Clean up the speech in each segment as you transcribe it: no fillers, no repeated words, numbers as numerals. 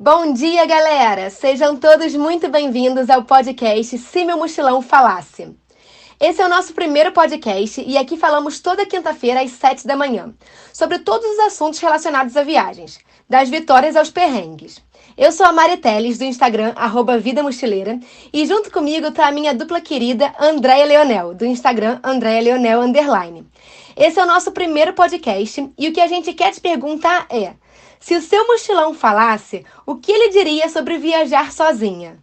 Bom dia, galera! Sejam todos muito bem-vindos ao podcast Se Meu Mochilão Falasse. Esse é o nosso primeiro podcast e aqui falamos toda quinta-feira às 7 da manhã sobre todos os assuntos relacionados a viagens, das vitórias aos perrengues. Eu sou a Mari Teles, do Instagram, @Vida Mochileira, e junto comigo está a minha dupla querida Andréia Leonel, do Instagram @Leonel_. Esse é o nosso primeiro podcast e o que a gente quer te perguntar é: se o seu mochilão falasse, o que ele diria sobre viajar sozinha?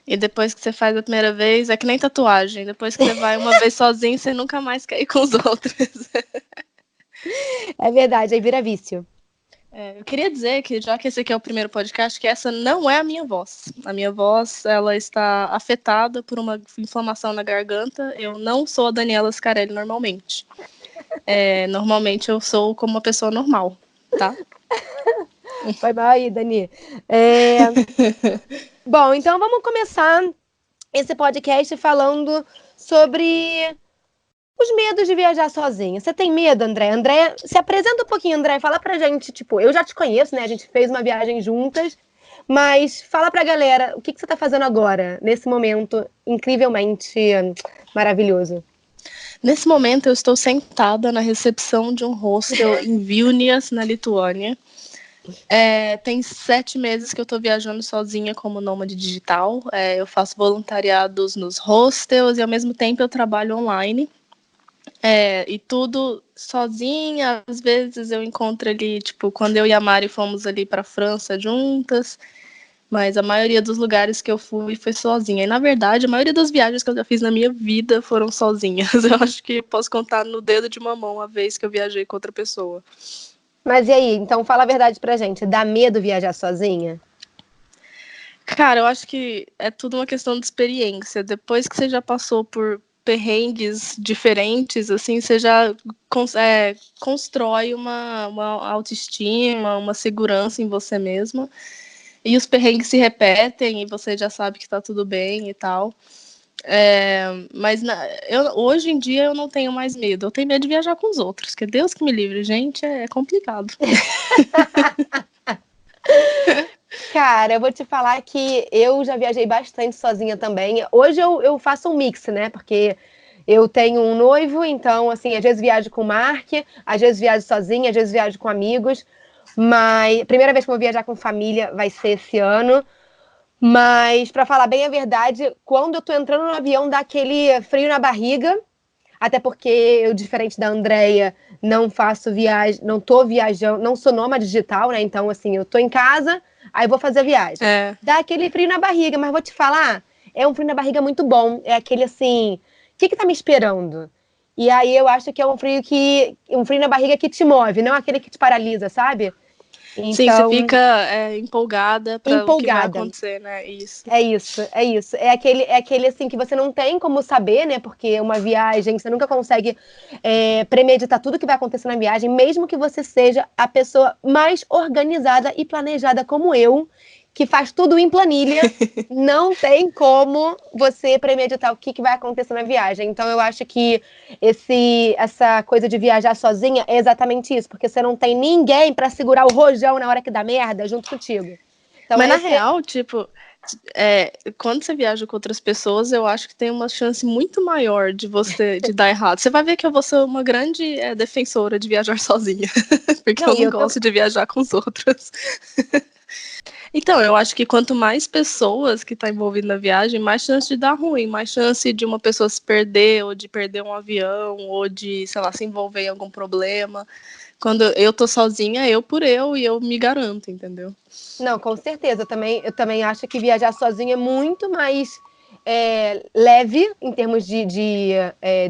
E depois que você faz a primeira vez, é que nem tatuagem. Depois que você vai uma vez sozinho, você nunca mais quer ir com os outros. É verdade, aí vira vício. Eu queria dizer que, já que esse aqui é o primeiro podcast, que essa não é a minha voz. A minha voz, ela está afetada por uma inflamação na garganta. Eu não sou a Daniela Scarelli normalmente. Normalmente eu sou como uma pessoa normal, tá? Foi mal aí, Dani. Bom, então vamos começar esse podcast falando sobre os medos de viajar sozinha. Você tem medo, André? André, se apresenta um pouquinho, André. Fala pra gente, eu já te conheço, né? A gente fez uma viagem juntas, mas fala pra galera, o que você tá fazendo agora, nesse momento incrivelmente maravilhoso? Nesse momento, eu estou sentada na recepção de um hostel em Vilnius, na Lituânia. Tem 7 meses que eu estou viajando sozinha como nômade digital. Eu faço voluntariados nos hostels e, ao mesmo tempo, eu trabalho online. E tudo sozinha. Às vezes eu encontro ali, quando eu e a Mari fomos ali para a França juntas. Mas a maioria dos lugares que eu fui foi sozinha. E, na verdade, a maioria das viagens que eu já fiz na minha vida foram sozinhas. Eu acho que posso contar no dedo de uma mão a vez que eu viajei com outra pessoa. Mas e aí, então fala a verdade pra gente, dá medo viajar sozinha? Cara, eu acho que é tudo uma questão de experiência. Depois que você já passou por perrengues diferentes, assim, você já constrói uma autoestima, uma segurança em você mesma. E os perrengues se repetem e você já sabe que tá tudo bem e tal. Mas hoje em dia eu não tenho mais medo. Eu tenho medo de viajar com os outros, que Deus que me livre, gente, é complicado. Cara, eu vou te falar que eu já viajei bastante sozinha também. Hoje eu faço um mix, né? Porque eu tenho um noivo, então, assim, às vezes viajo com o Mark, às vezes viajo sozinha, às vezes viajo com amigos. Mas a primeira vez que eu vou viajar com família vai ser esse ano. Mas, pra falar bem a verdade, quando eu tô entrando no avião, dá aquele frio na barriga. Até porque eu, diferente da Andrea, não faço viagem, não tô viajando, não sou nômade digital, né? Então, assim, eu tô em casa, aí vou fazer a viagem. Dá aquele frio na barriga, mas vou te falar, é um frio na barriga muito bom. É aquele assim, o que tá me esperando? E aí eu acho que é um frio na barriga que te move, não aquele que te paralisa, sabe? Então, sim, você fica empolgada para o que vai acontecer, né? Isso. É isso. É aquele assim que você não tem como saber, né? Porque uma viagem, você nunca consegue premeditar tudo que vai acontecer na viagem, mesmo que você seja a pessoa mais organizada e planejada como eu, que faz tudo em planilha, não tem como você premeditar o que vai acontecer na viagem. Então, eu acho que essa coisa de viajar sozinha é exatamente isso, porque você não tem ninguém para segurar o rojão na hora que dá merda junto contigo. Então, mas, na real, quando você viaja com outras pessoas, eu acho que tem uma chance muito maior de dar errado. Você vai ver que eu vou ser uma grande defensora de viajar sozinha, porque eu não gosto de viajar com os outros. Então, eu acho que quanto mais pessoas que estão envolvidas na viagem, mais chance de dar ruim, mais chance de uma pessoa se perder, ou de perder um avião, ou de, sei lá, se envolver em algum problema. Quando eu tô sozinha, eu por eu, e eu me garanto, entendeu? Não, com certeza. Eu também acho que viajar sozinha é muito mais leve em termos de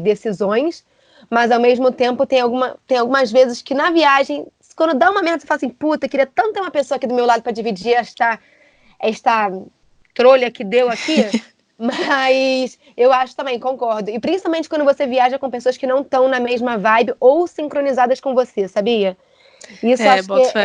decisões, mas ao mesmo tempo tem algumas vezes que na viagem, quando dá uma merda, você fala assim, puta, queria tanto ter uma pessoa aqui do meu lado para dividir esta trolha que deu aqui. Mas eu acho também, concordo. E principalmente quando você viaja com pessoas que não estão na mesma vibe ou sincronizadas com você, sabia? Isso acho que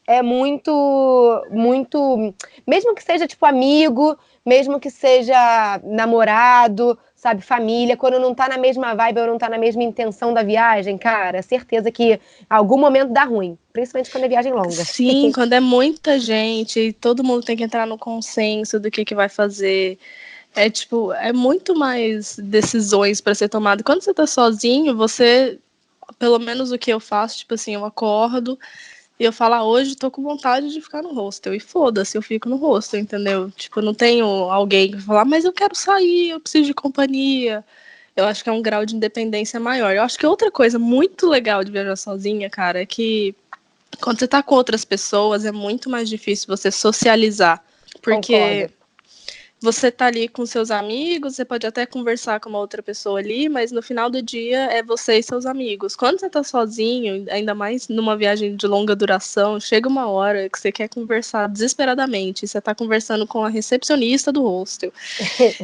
é muito, muito... Mesmo que seja, amigo, mesmo que seja namorado, sabe, família, quando não tá na mesma vibe ou não tá na mesma intenção da viagem, cara, certeza que algum momento dá ruim, principalmente quando é viagem longa. Sim, quando é muita gente e todo mundo tem que entrar no consenso do que vai fazer. É tipo, é muito mais decisões para ser tomado. Quando você tá sozinho, você, pelo menos o que eu faço, tipo assim, eu acordo e eu falo, hoje tô com vontade de ficar no hostel. E foda-se, eu fico no hostel, entendeu? Tipo, não tenho alguém que falar, mas eu quero sair, eu preciso de companhia. Eu acho que é um grau de independência maior. Eu acho que outra coisa muito legal de viajar sozinha, cara, é que quando você tá com outras pessoas, é muito mais difícil você socializar. Concordo. Porque você tá ali com seus amigos, você pode até conversar com uma outra pessoa ali, mas no final do dia é você e seus amigos. Quando você tá sozinho, ainda mais numa viagem de longa duração, chega uma hora que você quer conversar desesperadamente. Você tá conversando com a recepcionista do hostel.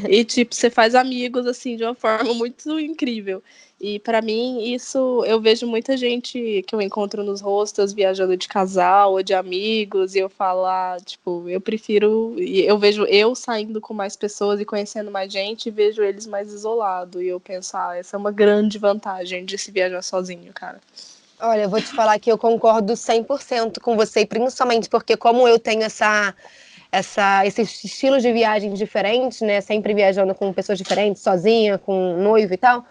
E, tipo, você faz amigos, assim, de uma forma muito incrível. E, pra mim, isso... Eu vejo muita gente que eu encontro nos hostels viajando de casal ou de amigos. E eu falo, tipo, eu prefiro... Eu vejo eu saindo com mais pessoas e conhecendo mais gente. E vejo eles mais isolados. E eu penso, essa é uma grande vantagem de se viajar sozinho, cara. Olha, eu vou te falar que eu concordo 100% com você, principalmente porque como eu tenho esses estilos de viagens diferentes, né? Sempre viajando com pessoas diferentes, sozinha, com noivo e tal.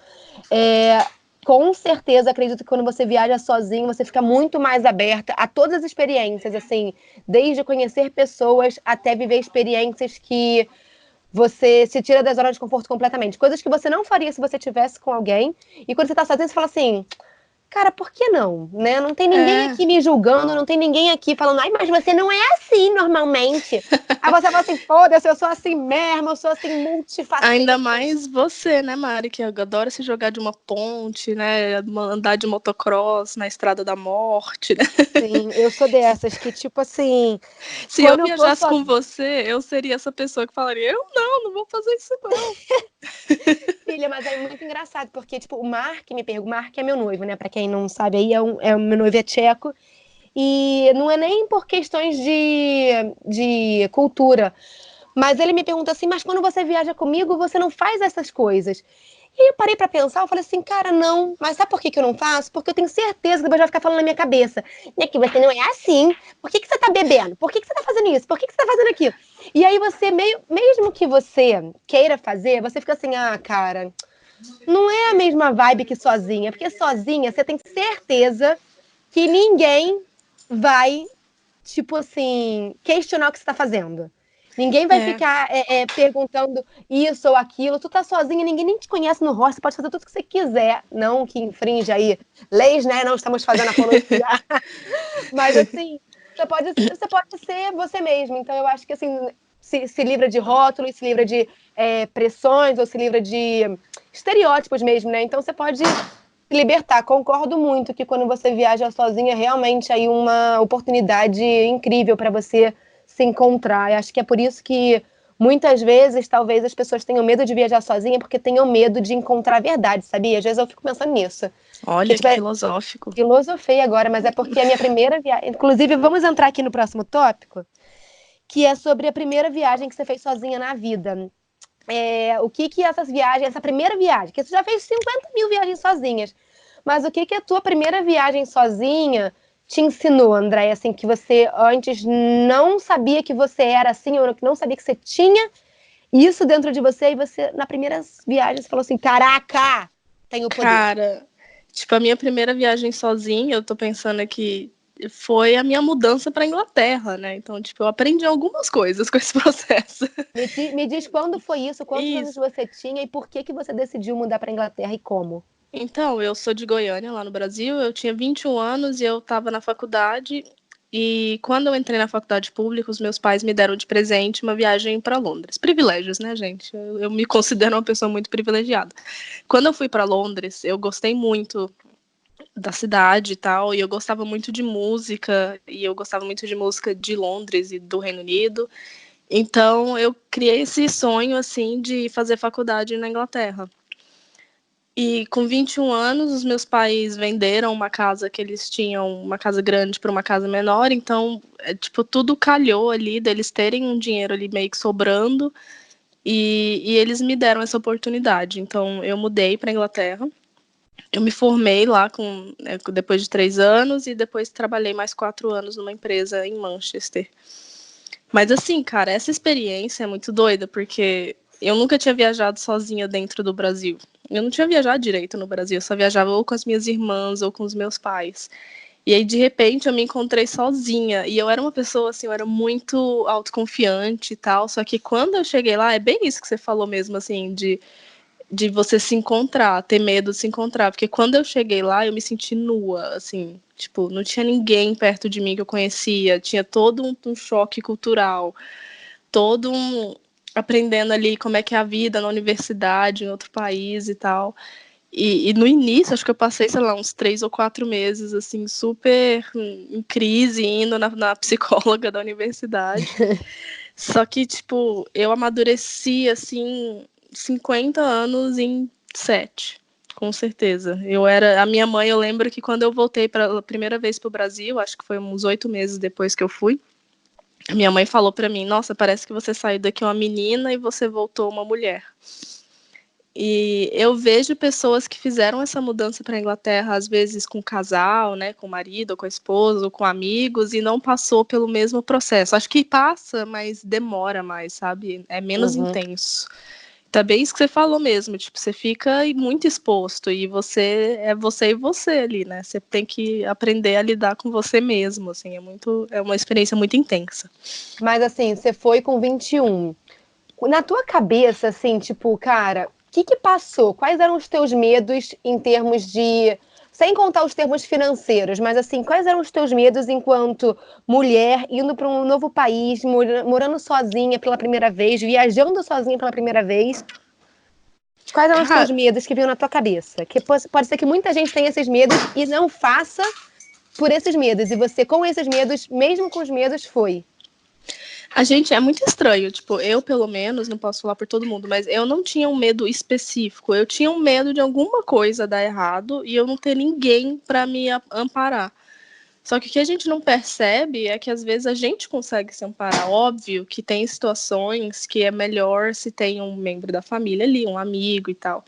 Com certeza, acredito que quando você viaja sozinho, você fica muito mais aberta a todas as experiências, assim, desde conhecer pessoas até viver experiências que você se tira da zona de conforto completamente. Coisas que você não faria se você tivesse com alguém. E quando você tá sozinho, você fala assim, cara, por que não? Né? Não tem ninguém aqui me julgando, não tem ninguém aqui falando, ai, mas você não é assim normalmente. Aí você fala assim, foda-se, eu sou assim mesmo, eu sou assim multifaceta. Ainda mais você, né, Mari, que adora se jogar de uma ponte, né, andar de motocross na Estrada da Morte, né? Sim, eu sou dessas que, tipo assim, Se eu quando eu tô viajasse com sozinha, você, eu seria essa pessoa que falaria, eu não vou fazer isso não. filha, mas é muito engraçado, porque, tipo, o Mark me pergunta, o Mark é meu noivo, né? Pra quem não sabe aí, o meu noivo é tcheco, e não é nem por questões de cultura, mas ele me pergunta assim, mas quando você viaja comigo, você não faz essas coisas. E eu parei pra pensar, eu falei assim, cara, não. Mas sabe por que que eu não faço? Porque eu tenho certeza que depois vai ficar falando na minha cabeça. E aqui, você não é assim. Por que que você tá bebendo? Por que que você tá fazendo isso? Por que que você tá fazendo aquilo? E aí você, mesmo que você queira fazer, você fica assim, cara, não é a mesma vibe que sozinha. Porque sozinha você tem certeza que ninguém vai, tipo assim, questionar o que você tá fazendo. Ninguém vai É, ficar perguntando isso ou aquilo. Tu tá sozinha, ninguém nem te conhece no rosto, você pode fazer tudo o que você quiser. Não que infrinja aí leis, né? Não estamos fazendo apologia. Mas assim, você pode ser você mesmo. Então eu acho que assim, se livra de rótulos, se livra de pressões, ou se livra de estereótipos mesmo, né? Então você pode se libertar. Concordo muito que quando você viaja sozinha, é realmente aí uma oportunidade incrível para você se encontrar. Eu acho que é por isso que muitas vezes, talvez as pessoas tenham medo de viajar sozinha porque tenham medo de encontrar a verdade, sabia? Às vezes eu fico pensando nisso. Que, olha tipo, que filosófico. filosofei agora, mas é porque a minha primeira viagem. Inclusive, vamos entrar aqui no próximo tópico, que é sobre a primeira viagem que você fez sozinha na vida. O que essas viagens, essa primeira viagem, que você já fez 50 mil viagens sozinhas, mas o que a tua primeira viagem sozinha te ensinou, André? Assim, que você antes não sabia que você era assim, ou que não sabia que você tinha isso dentro de você, e você, na primeira viagem, você falou assim: caraca, tenho poder. Cara, tipo, a minha primeira viagem sozinha, eu tô pensando aqui, foi a minha mudança pra Inglaterra, né? Então, tipo, eu aprendi algumas coisas com esse processo. Me diz quando foi isso, quantos anos Isso. você tinha e por que você decidiu mudar para Inglaterra e como? Então, eu sou de Goiânia, lá no Brasil. Eu tinha 21 anos e eu estava na faculdade. E quando eu entrei na faculdade pública, os meus pais me deram de presente uma viagem para Londres. Privilégios, né, gente? Eu me considero uma pessoa muito privilegiada. Quando eu fui para Londres, eu gostei muito da cidade e tal, e eu gostava muito de música, e eu gostava muito de música de Londres e do Reino Unido. Então, eu criei esse sonho, assim, de fazer faculdade na Inglaterra. E com 21 anos, os meus pais venderam uma casa que eles tinham, uma casa grande para uma casa menor, então, tipo, tudo calhou ali deles terem um dinheiro ali meio que sobrando E eles me deram essa oportunidade. Então, eu mudei para Inglaterra. Eu me formei lá depois de 3 anos e depois trabalhei mais 4 anos numa empresa em Manchester. Mas assim, cara, essa experiência é muito doida, porque eu nunca tinha viajado sozinha dentro do Brasil. Eu não tinha viajado direito no Brasil, eu só viajava ou com as minhas irmãs ou com os meus pais. E aí, de repente, eu me encontrei sozinha. E eu era uma pessoa, assim, eu era muito autoconfiante e tal. Só que quando eu cheguei lá, é bem isso que você falou mesmo, assim, de você se encontrar, ter medo de se encontrar. Porque quando eu cheguei lá, eu me senti nua, assim. Tipo, não tinha ninguém perto de mim que eu conhecia. Tinha todo um choque cultural. Todo um... Aprendendo ali como é que é a vida na universidade, em outro país e tal. E no início, acho que eu passei, sei lá, uns 3 ou 4 meses, assim, super em crise, indo na psicóloga da universidade. Só que, tipo, eu amadureci, assim, 50 anos em 7, com certeza. A minha mãe, eu lembro que quando eu voltei pela primeira vez pro Brasil, acho que foi uns 8 meses depois que eu fui, a minha mãe falou pra mim, nossa, parece que você saiu daqui uma menina e você voltou uma mulher. E eu vejo pessoas que fizeram essa mudança para a Inglaterra, às vezes com casal, né, com o marido, ou com a esposa, ou com amigos, e não passou pelo mesmo processo. Acho que passa, mas demora mais, sabe? É menos intenso. Também isso que você falou mesmo, tipo, você fica muito exposto e você e você ali, né? Você tem que aprender a lidar com você mesmo, assim, é uma experiência muito intensa. Mas assim, você foi com 21. Na tua cabeça, assim, tipo, cara, o que passou? Quais eram os teus medos em termos de. Sem contar os termos financeiros, mas assim, quais eram os teus medos enquanto mulher, indo para um novo país, morando sozinha pela primeira vez, viajando sozinha pela primeira vez? Quais eram os teus Cara, medos que vinham na tua cabeça? Que pode ser que muita gente tenha esses medos e não faça por esses medos. E você, com esses medos, mesmo com os medos, foi. a gente é muito estranho, tipo, eu pelo menos, não posso falar por todo mundo, mas eu não tinha um medo específico. Eu tinha um medo de alguma coisa dar errado e eu não ter ninguém para me amparar. Só que o que a gente não percebe é que às vezes a gente consegue se amparar. Óbvio que tem situações que é melhor se tem um membro da família ali, um amigo e tal.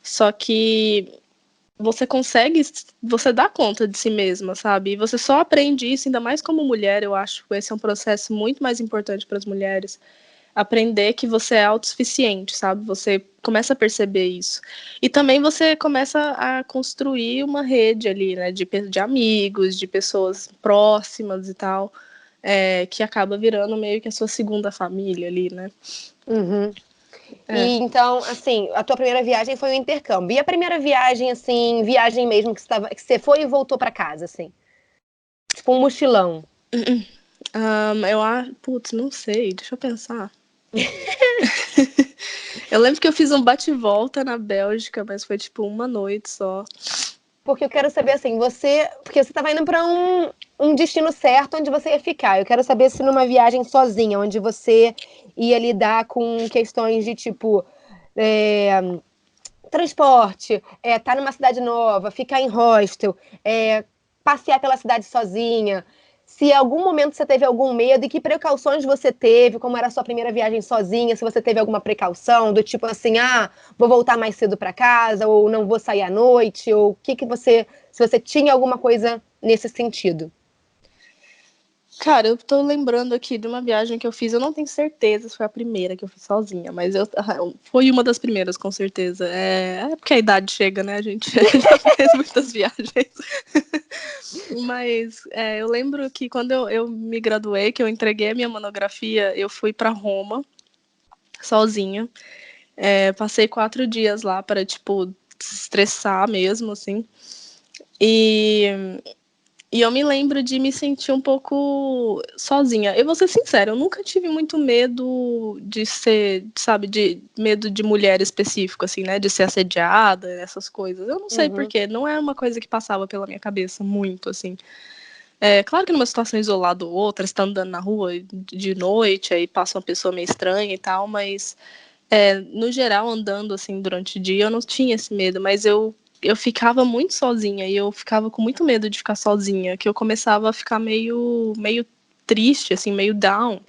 Só que você dá conta de si mesma, sabe? E você só aprende isso, ainda mais como mulher, eu acho que esse é um processo muito mais importante para as mulheres. Aprender que você é autossuficiente, sabe? Você começa a perceber isso. E também você começa a construir uma rede ali, né? De amigos, de pessoas próximas e tal, que acaba virando meio que a sua segunda família ali, né? Uhum. É. E então, assim, a tua primeira viagem foi um intercâmbio. E a primeira viagem, assim, viagem mesmo que você foi e voltou pra casa, assim? Tipo um mochilão. Putz, não sei, deixa eu pensar. Eu lembro que eu fiz um bate-volta na Bélgica, mas foi tipo uma noite só. Porque eu quero saber, assim, porque você estava indo para um destino certo onde você ia ficar. Eu quero saber se numa viagem sozinha, onde você ia lidar com questões de tipo. Transporte, tá numa cidade nova, ficar em hostel, passear pela cidade sozinha. Se em algum momento você teve algum medo e que precauções você teve, como era a sua primeira viagem sozinha, se você teve alguma precaução, do tipo assim, vou voltar mais cedo para casa, ou não vou sair à noite, ou o que você. Se você tinha alguma coisa nesse sentido. Cara, eu tô lembrando aqui de uma viagem que eu fiz, eu não tenho certeza se foi a primeira que eu fiz sozinha, mas foi uma das primeiras, com certeza. É porque a idade chega, né? A gente já fez muitas viagens. Mas eu lembro que quando eu me graduei, que eu entreguei a minha monografia, eu fui para Roma, sozinha. Passei 4 dias lá para, tipo, se estressar mesmo, assim. E eu me lembro de me sentir um pouco sozinha. Eu vou ser sincera, eu nunca tive muito medo de ser, sabe, de medo de mulher específico, assim, né? De ser assediada, essas coisas. Eu não sei porquê, não é uma coisa que passava pela minha cabeça muito, assim. Claro que numa situação isolada ou outra, você tá andando na rua de noite, aí passa uma pessoa meio estranha e tal, mas no geral, andando assim durante o dia, eu não tinha esse medo, mas eu ficava muito sozinha e eu ficava com muito medo de ficar sozinha, que eu começava a ficar meio triste, assim, meio down.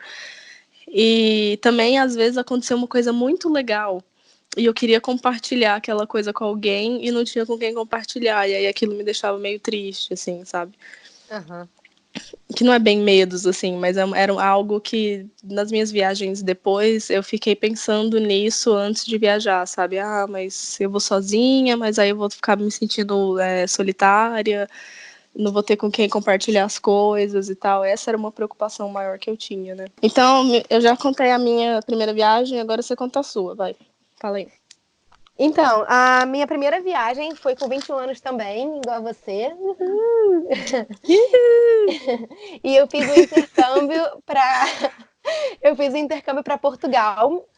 E também, às vezes, aconteceu uma coisa muito legal e eu queria compartilhar aquela coisa com alguém e não tinha com quem compartilhar. E aí aquilo me deixava meio triste, assim, sabe? Aham. Que não é bem medos, assim, mas era algo que nas minhas viagens depois eu fiquei pensando nisso antes de viajar, sabe? Ah, mas eu vou sozinha, mas aí eu vou ficar me sentindo solitária, não vou ter com quem compartilhar as coisas e tal. Essa era uma preocupação maior que eu tinha, né? Então, eu já contei a minha primeira viagem, agora você conta a sua, vai. Fala aí. Então, a minha primeira viagem foi com 21 anos também, igual a você. Uhul. E eu fiz um intercâmbio para eu fiz um intercâmbio para Portugal,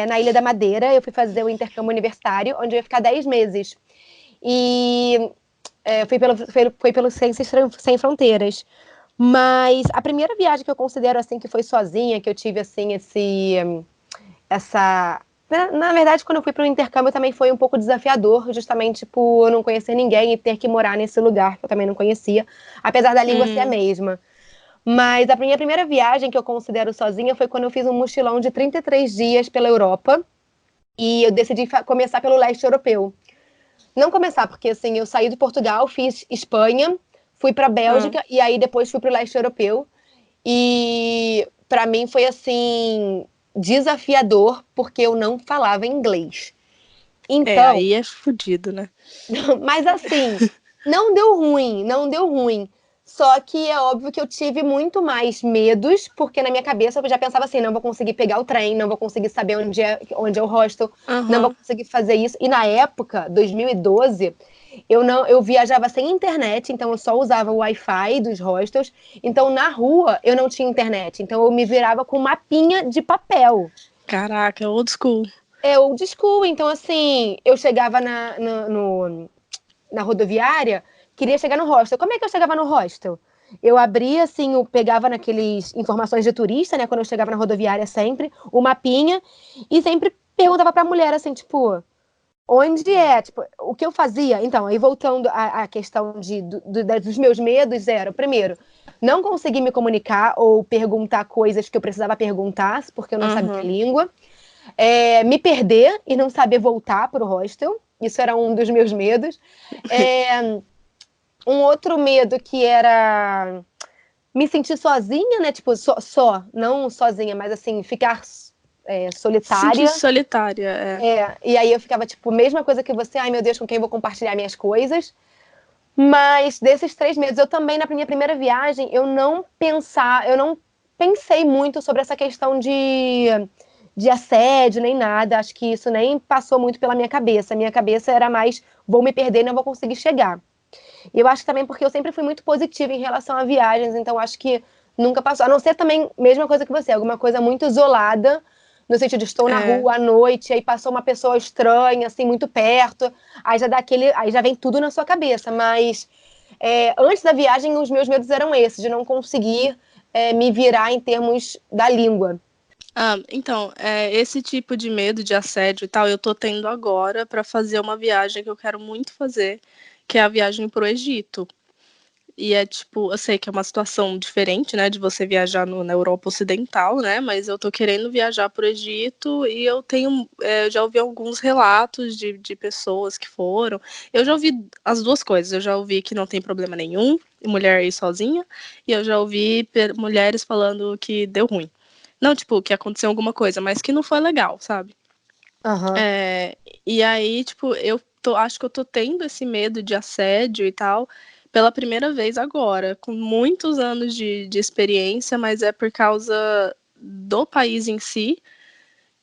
na Ilha da Madeira. Eu fui fazer o intercâmbio universitário, onde eu ia ficar 10 meses. E foi pelo Ciências Sem Fronteiras. Mas a primeira viagem que eu considero assim que foi sozinha, que eu tive assim essa na verdade, quando eu fui para o intercâmbio também foi um pouco desafiador, justamente por eu não conhecer ninguém e ter que morar nesse lugar que eu também não conhecia, apesar da língua ser a mesma. Mas a minha primeira viagem que eu considero sozinha foi quando eu fiz um mochilão de 33 dias pela Europa e eu decidi começar pelo leste europeu. Não começar, porque assim, eu saí de Portugal, fiz Espanha, fui para Bélgica e aí depois fui para o leste europeu. E para mim foi assim desafiador porque eu não falava inglês. Então, Aí é fudido, né? mas assim, não deu ruim, não deu ruim. Só que é óbvio que eu tive muito mais medos, porque na minha cabeça eu já pensava assim, não vou conseguir pegar o trem, não vou conseguir saber onde é o hostel, não vou conseguir fazer isso. E na época, 2012, eu viajava sem internet, então eu só usava o Wi-Fi dos hostels. Então na rua eu não tinha internet, então eu me virava com mapinha de papel. Caraca, old school. É old school, então assim, eu chegava na rodoviária, queria chegar no hostel. Como é que eu chegava no hostel? Eu abria, assim, eu pegava naqueles informações de turista, né? Quando eu chegava na rodoviária sempre, o mapinha, e sempre perguntava pra mulher, assim, tipo, onde é? Tipo, o que eu fazia? Então, aí voltando à questão dos meus medos, era, primeiro, não conseguir me comunicar ou perguntar coisas que eu precisava perguntar, porque eu não sabia a língua. Me perder e não saber voltar para o hostel. Isso era um dos meus medos. Um outro medo que era me sentir sozinha, né? Tipo, não sozinha, mas assim, ficar solitária. Sentir solitária, E aí eu ficava, tipo, mesma coisa que você, ai meu Deus, com quem eu vou compartilhar minhas coisas. Mas desses 3 meses, eu também, na minha primeira viagem, eu não pensei muito sobre essa questão de assédio nem nada. Acho que isso nem passou muito pela minha cabeça. A minha cabeça era mais, vou me perder e não vou conseguir chegar. E eu acho também porque eu sempre fui muito positiva em relação a viagens, então acho que nunca passou. A não ser também, mesma coisa que você, alguma coisa muito isolada, no sentido de estou na rua à noite, aí passou uma pessoa estranha, assim, muito perto, aí já vem tudo na sua cabeça. Mas antes da viagem, os meus medos eram esses, de não conseguir me virar em termos da língua. Então, esse tipo de medo de assédio e tal, eu tô tendo agora para fazer uma viagem que eu quero muito fazer, que é a viagem pro Egito. E é tipo, eu sei que é uma situação diferente, né, de você viajar na Europa Ocidental, né, mas eu tô querendo viajar pro Egito e eu já ouvi alguns relatos de pessoas que foram. Eu já ouvi as duas coisas, eu já ouvi que não tem problema nenhum, mulher ir sozinha, e eu já ouvi mulheres falando que deu ruim. Não, tipo, que aconteceu alguma coisa, mas que não foi legal, sabe? Uhum. E aí, tipo, acho que eu tô tendo esse medo de assédio e tal pela primeira vez agora, com muitos anos de experiência, mas é por causa do país em si,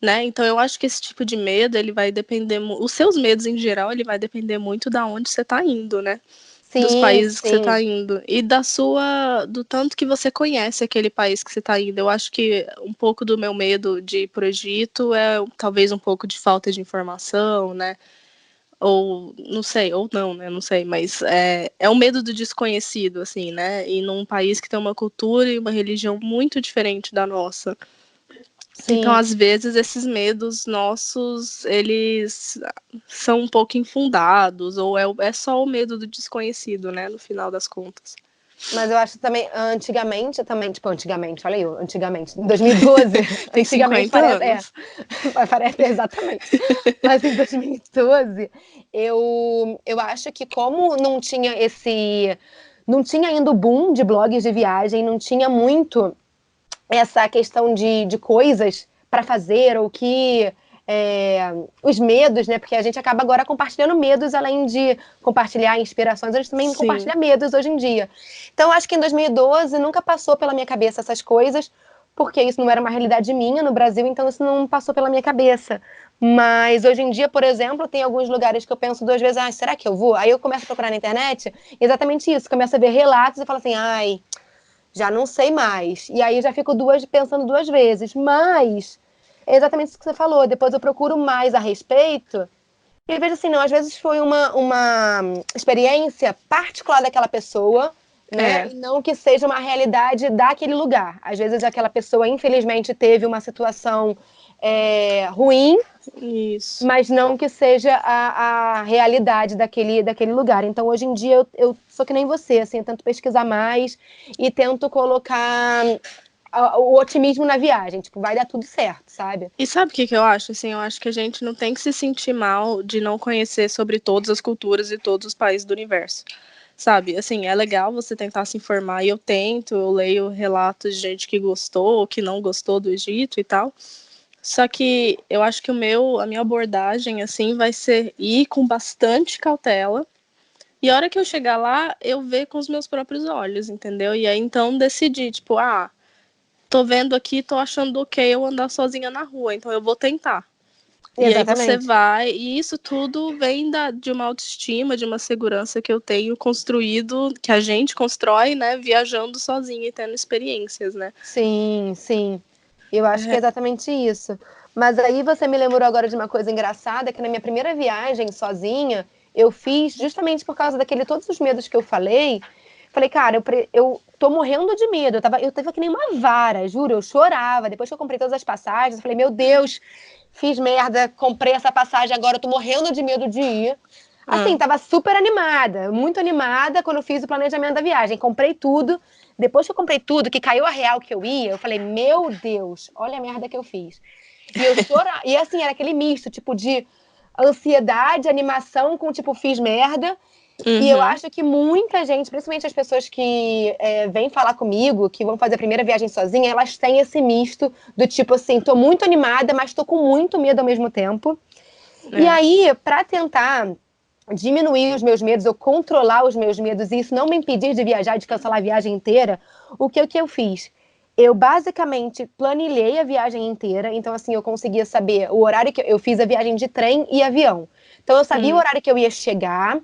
né? Então eu acho que esse tipo de medo, ele vai depender, os seus medos em geral, ele vai depender muito da onde você tá indo, né? Dos Sim, países que você sim. está indo e do tanto que você conhece aquele país que você está indo. Eu acho que um pouco do meu medo de ir pro Egito é talvez um pouco de falta de informação, né? Ou não sei, ou não, né? Não sei, mas é o medo do desconhecido, assim, né? E num país que tem uma cultura e uma religião muito diferente da nossa. Então, Sim. às vezes, esses medos nossos, eles são um pouco infundados, ou é só o medo do desconhecido, né, no final das contas. Mas eu acho também, antigamente também, tipo, antigamente, olha aí, antigamente, em 2012, Tem antigamente 50 anos. parece exatamente. Mas em 2012, eu acho que como não tinha ainda o boom de blogs de viagem, não tinha muito essa questão de coisas para fazer, ou que os medos, né? Porque a gente acaba agora compartilhando medos, além de compartilhar inspirações, a gente também Sim. compartilha medos hoje em dia. Então, acho que em 2012 nunca passou pela minha cabeça essas coisas, porque isso não era uma realidade minha no Brasil, então isso não passou pela minha cabeça. Mas hoje em dia, por exemplo, tem alguns lugares que eu penso duas vezes, será que eu vou? Aí eu começo a procurar na internet, exatamente isso, começo a ver relatos e falo assim, já não sei mais. E aí já fico pensando duas vezes. Mas é exatamente isso que você falou. Depois eu procuro mais a respeito. E vejo assim, não, às vezes foi uma experiência particular daquela pessoa, né? É, E não que seja uma realidade daquele lugar. Às vezes aquela pessoa, infelizmente, teve uma situação ruim, isso. mas não que seja a realidade daquele lugar. Então, hoje em dia, eu sou que nem você, assim, eu tento pesquisar mais e tento colocar o otimismo na viagem. Tipo, vai dar tudo certo, sabe? E sabe o que eu acho? Assim, eu acho que a gente não tem que se sentir mal de não conhecer sobre todas as culturas e todos os países do universo. Sabe? Assim, é legal você tentar se informar, e eu tento, eu leio relatos de gente que gostou, que não gostou do Egito e tal. Só que eu acho que a minha abordagem, assim, vai ser ir com bastante cautela. E a hora que eu chegar lá, eu ver com os meus próprios olhos, entendeu? E aí, então, decidir, tipo, tô vendo aqui, tô achando ok eu andar sozinha na rua, então eu vou tentar. E aí você Exatamente. vai, e isso tudo vem de uma autoestima, de uma segurança que eu tenho construído, que a gente constrói, né, viajando sozinha e tendo experiências, né? Sim, sim. Eu acho que é É, exatamente isso. Mas aí você me lembrou agora de uma coisa engraçada, que na minha primeira viagem sozinha, eu fiz justamente por causa todos os medos que eu falei. Falei, cara, eu tô morrendo de medo. Eu tava que nem uma vara, juro, eu chorava. Depois que eu comprei todas as passagens, eu falei, meu Deus, fiz merda, comprei essa passagem agora, eu tô morrendo de medo de ir. Assim, ah, tava super animada, muito animada quando eu fiz o planejamento da viagem. Comprei tudo. Depois que eu comprei tudo, que caiu a real que eu ia, eu falei, meu Deus, olha a merda que eu fiz. E eu chorava. E assim, era aquele misto, tipo, de ansiedade, animação com, tipo, fiz merda. E eu uhum, acho que muita gente, principalmente as pessoas que vêm falar comigo, que vão fazer a primeira viagem sozinha, elas têm esse misto do tipo assim, tô muito animada, mas tô com muito medo ao mesmo tempo. E é, aí, para tentar diminuir os meus medos, ou controlar os meus medos, e isso não me impedir de viajar, de cancelar a viagem inteira, o que eu fiz? Eu basicamente planilhei a viagem inteira, então assim, eu conseguia saber o horário que eu fiz a viagem de trem e avião. Então eu sabia o hum, horário que eu ia chegar,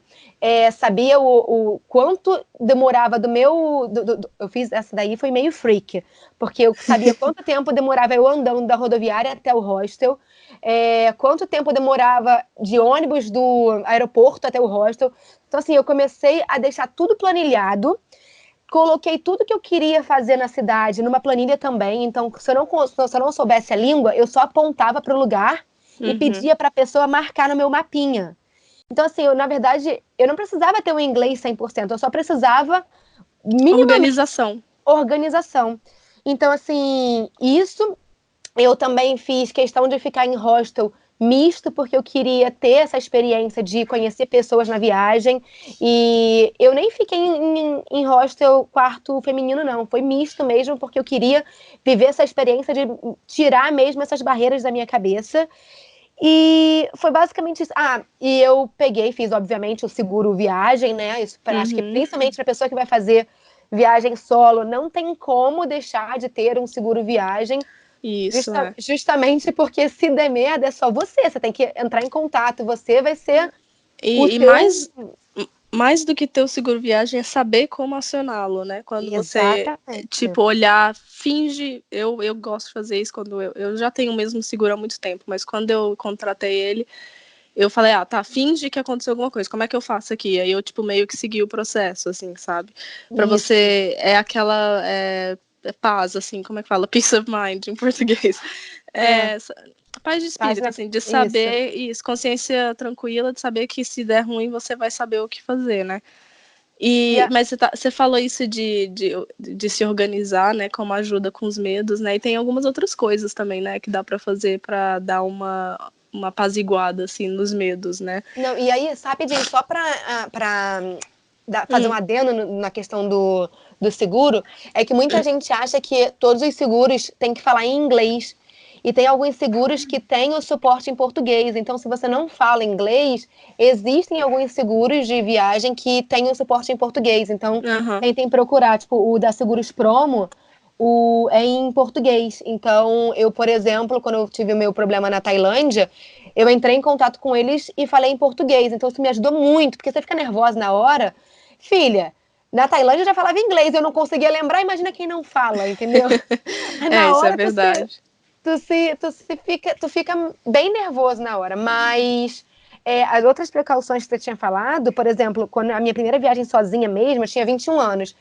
sabia o quanto demorava eu fiz essa daí, foi meio freak, porque eu sabia quanto tempo demorava eu andando da rodoviária até o hostel, quanto tempo demorava de ônibus do aeroporto até o hostel. Então, assim, eu comecei a deixar tudo planilhado, coloquei tudo que eu queria fazer na cidade numa planilha também. Então, se eu não soubesse a língua, eu só apontava para o lugar e uhum. pedia para a pessoa marcar no meu mapinha. Então, assim, na verdade, eu não precisava ter um inglês 100%, eu só precisava minimamente Organização. organização. Então, assim, isso eu também fiz questão de ficar em hostel misto, porque eu queria ter essa experiência de conhecer pessoas na viagem. E eu nem fiquei em hostel quarto feminino, não. Foi misto mesmo, porque eu queria viver essa experiência de tirar mesmo essas barreiras da minha cabeça. E foi basicamente isso. E eu peguei, fiz, obviamente, o seguro viagem, né? Isso acho que Uhum. principalmente para pessoa que vai fazer viagem solo, não tem como deixar de ter um seguro viagem. Isso, é. Justamente porque se der merda é só você. Você tem que entrar em contato. Você vai ser o E seu. mais do que ter o seguro viagem é saber como acioná-lo, né? Quando você, Exatamente. tipo, olhar, finge. Eu gosto de fazer isso quando eu já tenho o mesmo seguro há muito tempo, mas quando eu contratei ele, eu falei, tá, finge que aconteceu alguma coisa, como é que eu faço aqui? Aí eu, tipo, meio que segui o processo, assim, sabe? Pra Isso. você, é aquela paz, assim, como é que fala? Peace of mind, em português. É, É, paz de espírito, página. assim, de Isso. saber isso, consciência tranquila, de saber que se der ruim, você vai saber o que fazer, né? Mas você falou isso de se organizar, né, como ajuda com os medos, né, e tem algumas outras coisas também, né, que dá para fazer para dar uma apaziguada, assim, nos medos, né. Não, e aí, rapidinho, só para fazer um adendo na questão do seguro, é que muita gente acha que todos os seguros têm que falar em inglês. E tem alguns seguros que têm o suporte em português. Então, se você não fala inglês, existem alguns seguros de viagem que têm o suporte em português. Então, tentem procurar. Tipo, o da Seguros Promo é em português. Então, eu, por exemplo, quando eu tive o meu problema na Tailândia, eu entrei em contato com eles e falei em português. Então, isso me ajudou muito, porque você fica nervosa na hora. Filha, na Tailândia eu já falava inglês, eu não conseguia lembrar, imagina quem não fala, entendeu? Na isso é hora verdade. tu fica bem nervoso na hora, mas as outras precauções que você tinha falado, por exemplo, quando a minha primeira viagem sozinha mesmo, eu tinha 21 anos.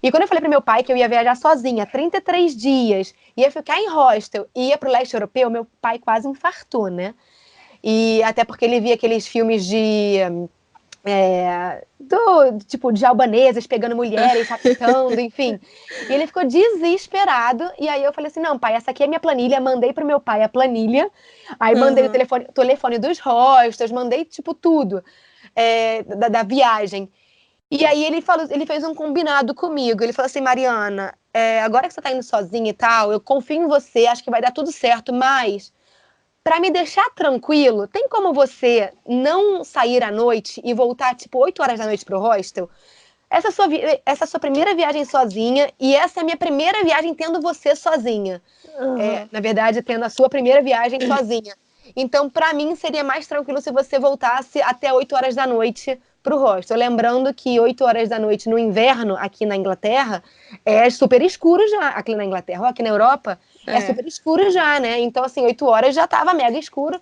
E quando eu falei pro meu pai que eu ia viajar sozinha, 33 dias, ia ficar em hostel, e ia pro leste europeu, meu pai quase infartou, né? E até porque ele via aqueles filmes tipo, de albaneses pegando mulheres, raptando, enfim. E ele ficou desesperado. E aí eu falei assim: não, pai, essa aqui é minha planilha. Mandei pro meu pai a planilha. Aí mandei o telefone dos hostels, mandei, tipo, tudo da viagem. E aí ele fez um combinado comigo. Ele falou assim: Mariana, agora que você tá indo sozinha e tal, eu confio em você, acho que vai dar tudo certo, mas para me deixar tranquilo, tem como você não sair à noite e voltar, tipo, 8 horas da noite pro hostel? Essa é a sua primeira viagem sozinha e essa é a minha primeira viagem tendo você sozinha. Na verdade, tendo a sua primeira viagem sozinha. Então, para mim, seria mais tranquilo se você voltasse até 8 horas da noite pro hostel. Lembrando que 8 horas da noite no inverno, aqui na Inglaterra, é super escuro já. Aqui na Inglaterra ou aqui na Europa, é super escuro já, né? Então, assim, 8 horas já tava mega escuro.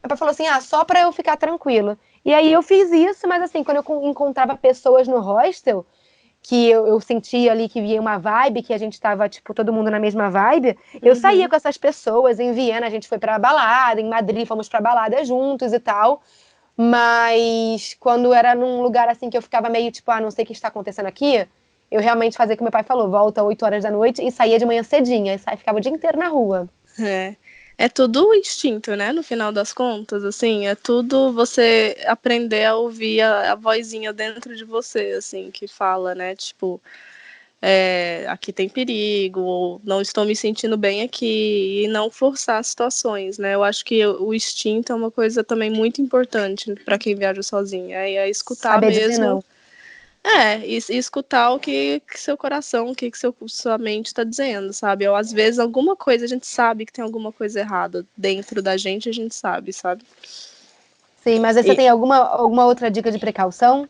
Meu pai falou assim, só pra eu ficar tranquilo. E aí eu fiz isso, mas assim, quando eu encontrava pessoas no hostel, que eu sentia ali que via uma vibe, que a gente tava, tipo, todo mundo na mesma vibe, eu saía com essas pessoas. Em Viena a gente foi pra balada, em Madrid fomos pra balada juntos e tal. Mas quando era num lugar assim que eu ficava meio tipo, não sei o que está acontecendo aqui, eu realmente fazia o que meu pai falou, volta 8 horas da noite e saía de manhã cedinho, e ficava o dia inteiro na rua. É tudo instinto, né? No final das contas, assim, é tudo você aprender a ouvir a vozinha dentro de você, assim, que fala, né? Tipo, aqui tem perigo, ou não estou me sentindo bem aqui, e não forçar situações, né? Eu acho que o instinto é uma coisa também muito importante para quem viaja sozinha, é escutar Saber dizer mesmo. não. E escutar o que seu coração, o que sua mente está dizendo, sabe? Ou às vezes alguma coisa a gente sabe que tem alguma coisa errada dentro da gente, a gente sabe. Sim, mas aí você tem alguma outra dica de precaução?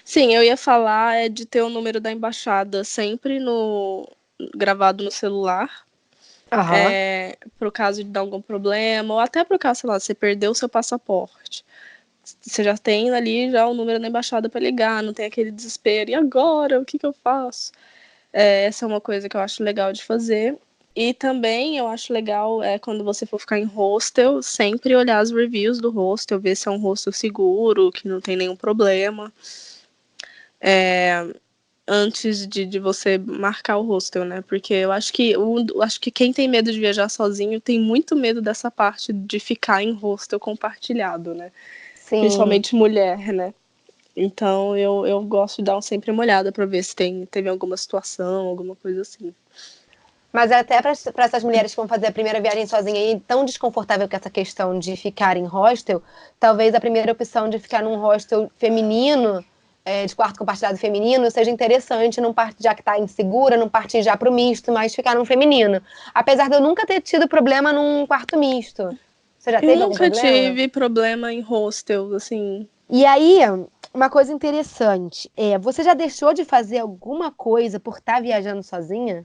Sim, eu ia falar de ter o número da embaixada sempre gravado no celular. Pro caso de dar algum problema, ou até pro caso, sei lá, você perdeu o seu passaporte. Você já tem ali já o número da embaixada para ligar, não tem aquele desespero. E agora? O que eu faço? Essa é uma coisa que eu acho legal de fazer. E também eu acho legal, quando você for ficar em hostel, sempre olhar as reviews do hostel, ver se é um hostel seguro, que não tem nenhum problema. Antes de você marcar o hostel, né? Porque eu acho que quem tem medo de viajar sozinho tem muito medo dessa parte de ficar em hostel compartilhado, né? Sim. Principalmente mulher, né? Então eu gosto de dar sempre uma olhada para ver se teve alguma situação, alguma coisa assim. Mas até para essas mulheres que vão fazer a primeira viagem sozinha e tão desconfortável com essa questão de ficar em hostel, talvez a primeira opção de ficar num hostel feminino, de quarto compartilhado feminino, seja interessante, já que está insegura, não partir já para o misto, mas ficar num feminino. Apesar de eu nunca ter tido problema num quarto misto. Você já teve algum problema? Eu nunca tive problema em hostel, assim. E aí, uma coisa interessante, você já deixou de fazer alguma coisa por estar viajando sozinha?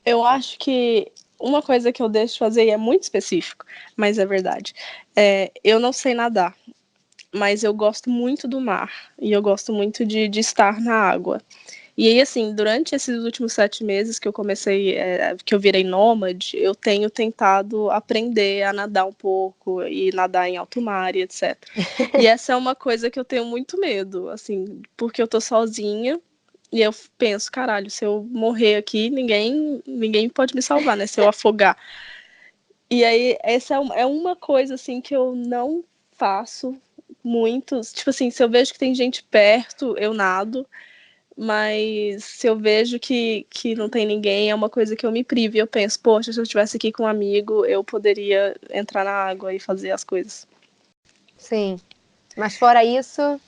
Eu acho que uma coisa que eu deixo de fazer, e é muito específico, mas é verdade, eu não sei nadar, mas eu gosto muito do mar, e eu gosto muito de estar na água. E aí, assim, durante esses últimos 7 meses que eu comecei, que eu virei nômade, eu tenho tentado aprender a nadar um pouco e nadar em alto mar e etc. E essa é uma coisa que eu tenho muito medo, assim, porque eu tô sozinha e eu penso, caralho, se eu morrer aqui, ninguém pode me salvar, né? Se eu afogar. E aí, essa é uma coisa, assim, que eu não faço muito. Tipo assim, se eu vejo que tem gente perto, eu nado. Mas se eu vejo que não tem ninguém, é uma coisa que eu me privo. E eu penso, poxa, se eu estivesse aqui com um amigo, eu poderia entrar na água e fazer as coisas. Sim. Mas fora isso,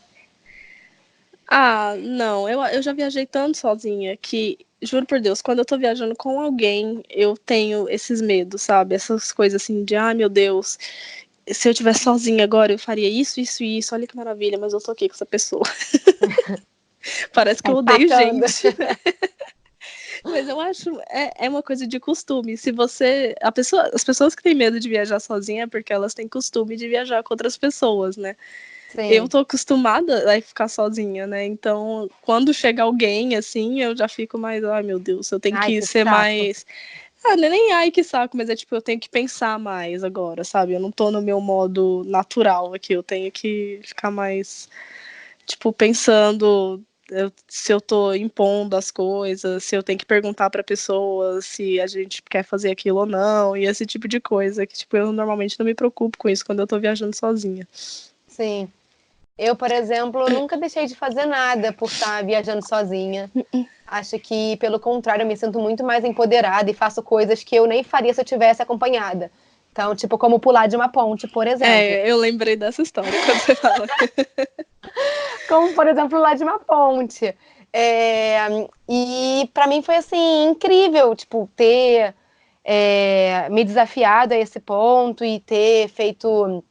Ah, não, eu já viajei tanto sozinha que, juro por Deus, quando eu tô viajando com alguém, eu tenho esses medos, sabe? Essas coisas assim de, ai meu Deus, se eu estivesse sozinha agora, eu faria isso, isso e isso, olha que maravilha, mas eu tô aqui com essa pessoa. Parece que tá eu odeio empatando. gente. Mas eu acho é uma coisa de costume. Se você. As pessoas que têm medo de viajar sozinha é porque elas têm costume de viajar com outras pessoas, né? Eu Sim. tô acostumada a ficar sozinha, né? Então, quando chega alguém assim, eu já fico mais, ai meu Deus, eu tenho Ai, que que ser saco. mais. Ah, não é nem ai que saco, mas é tipo, eu tenho que pensar mais agora, sabe? Eu não tô no meu modo natural aqui, eu tenho que ficar mais, tipo, pensando se eu tô impondo as coisas, se eu tenho que perguntar pra pessoa se a gente quer fazer aquilo ou não, e esse tipo de coisa, que tipo, eu normalmente não me preocupo com isso quando eu tô viajando sozinha. Sim. Eu, por exemplo, nunca deixei de fazer nada por estar viajando sozinha. Acho que, pelo contrário, eu me sinto muito mais empoderada e faço coisas que eu nem faria se eu tivesse acompanhada. Então, tipo, como pular de uma ponte, por exemplo. É, eu lembrei dessa história quando você fala. Como, por exemplo, pular de uma ponte. E para mim foi, assim, incrível, tipo, ter me desafiado a esse ponto e ter feito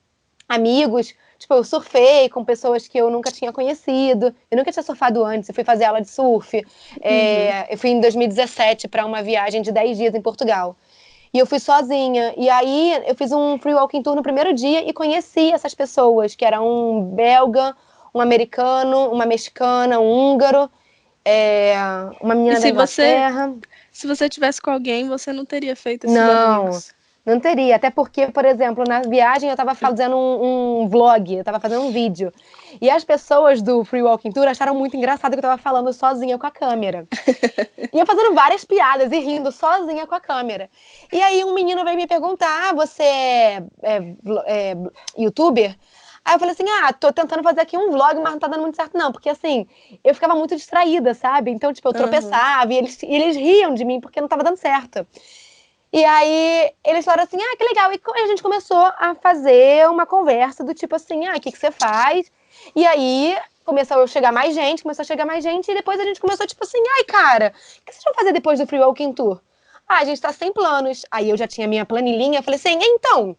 amigos. Tipo, eu surfei com pessoas que eu nunca tinha conhecido. Eu nunca tinha surfado antes, eu fui fazer aula de surf. Uhum. Eu fui em 2017 para uma viagem de 10 dias em Portugal. E eu fui sozinha. E aí eu fiz um free walking tour no primeiro dia e conheci essas pessoas, que era um belga, um americano, uma mexicana, um húngaro, é, uma E menina da Inglaterra. se você tivesse com alguém, você não teria feito esses Não, amigos. não teria. Até porque, por exemplo, na viagem eu estava fazendo um vlog, eu estava fazendo um vídeo. E as pessoas do Free Walking Tour acharam muito engraçado que eu estava falando sozinha com a câmera. E eu fazendo várias piadas e rindo sozinha com a câmera. E aí um menino veio me perguntar: você é youtuber? Aí eu falei assim: ah, tô tentando fazer aqui um vlog, mas não tá dando muito certo, não. Porque assim, eu ficava muito distraída, sabe? Então, tipo, eu Uhum. tropeçava e eles riam de mim porque não tava dando certo. E aí eles falaram assim: ah, que legal. E a gente começou a fazer uma conversa do tipo assim: ah, o que você faz? E aí começou a chegar mais gente, e depois a gente começou tipo assim: ai, cara, o que vocês vão fazer depois do Free Walking Tour? Ah, a gente tá sem planos. Aí eu já tinha minha planilhinha, eu falei assim: então,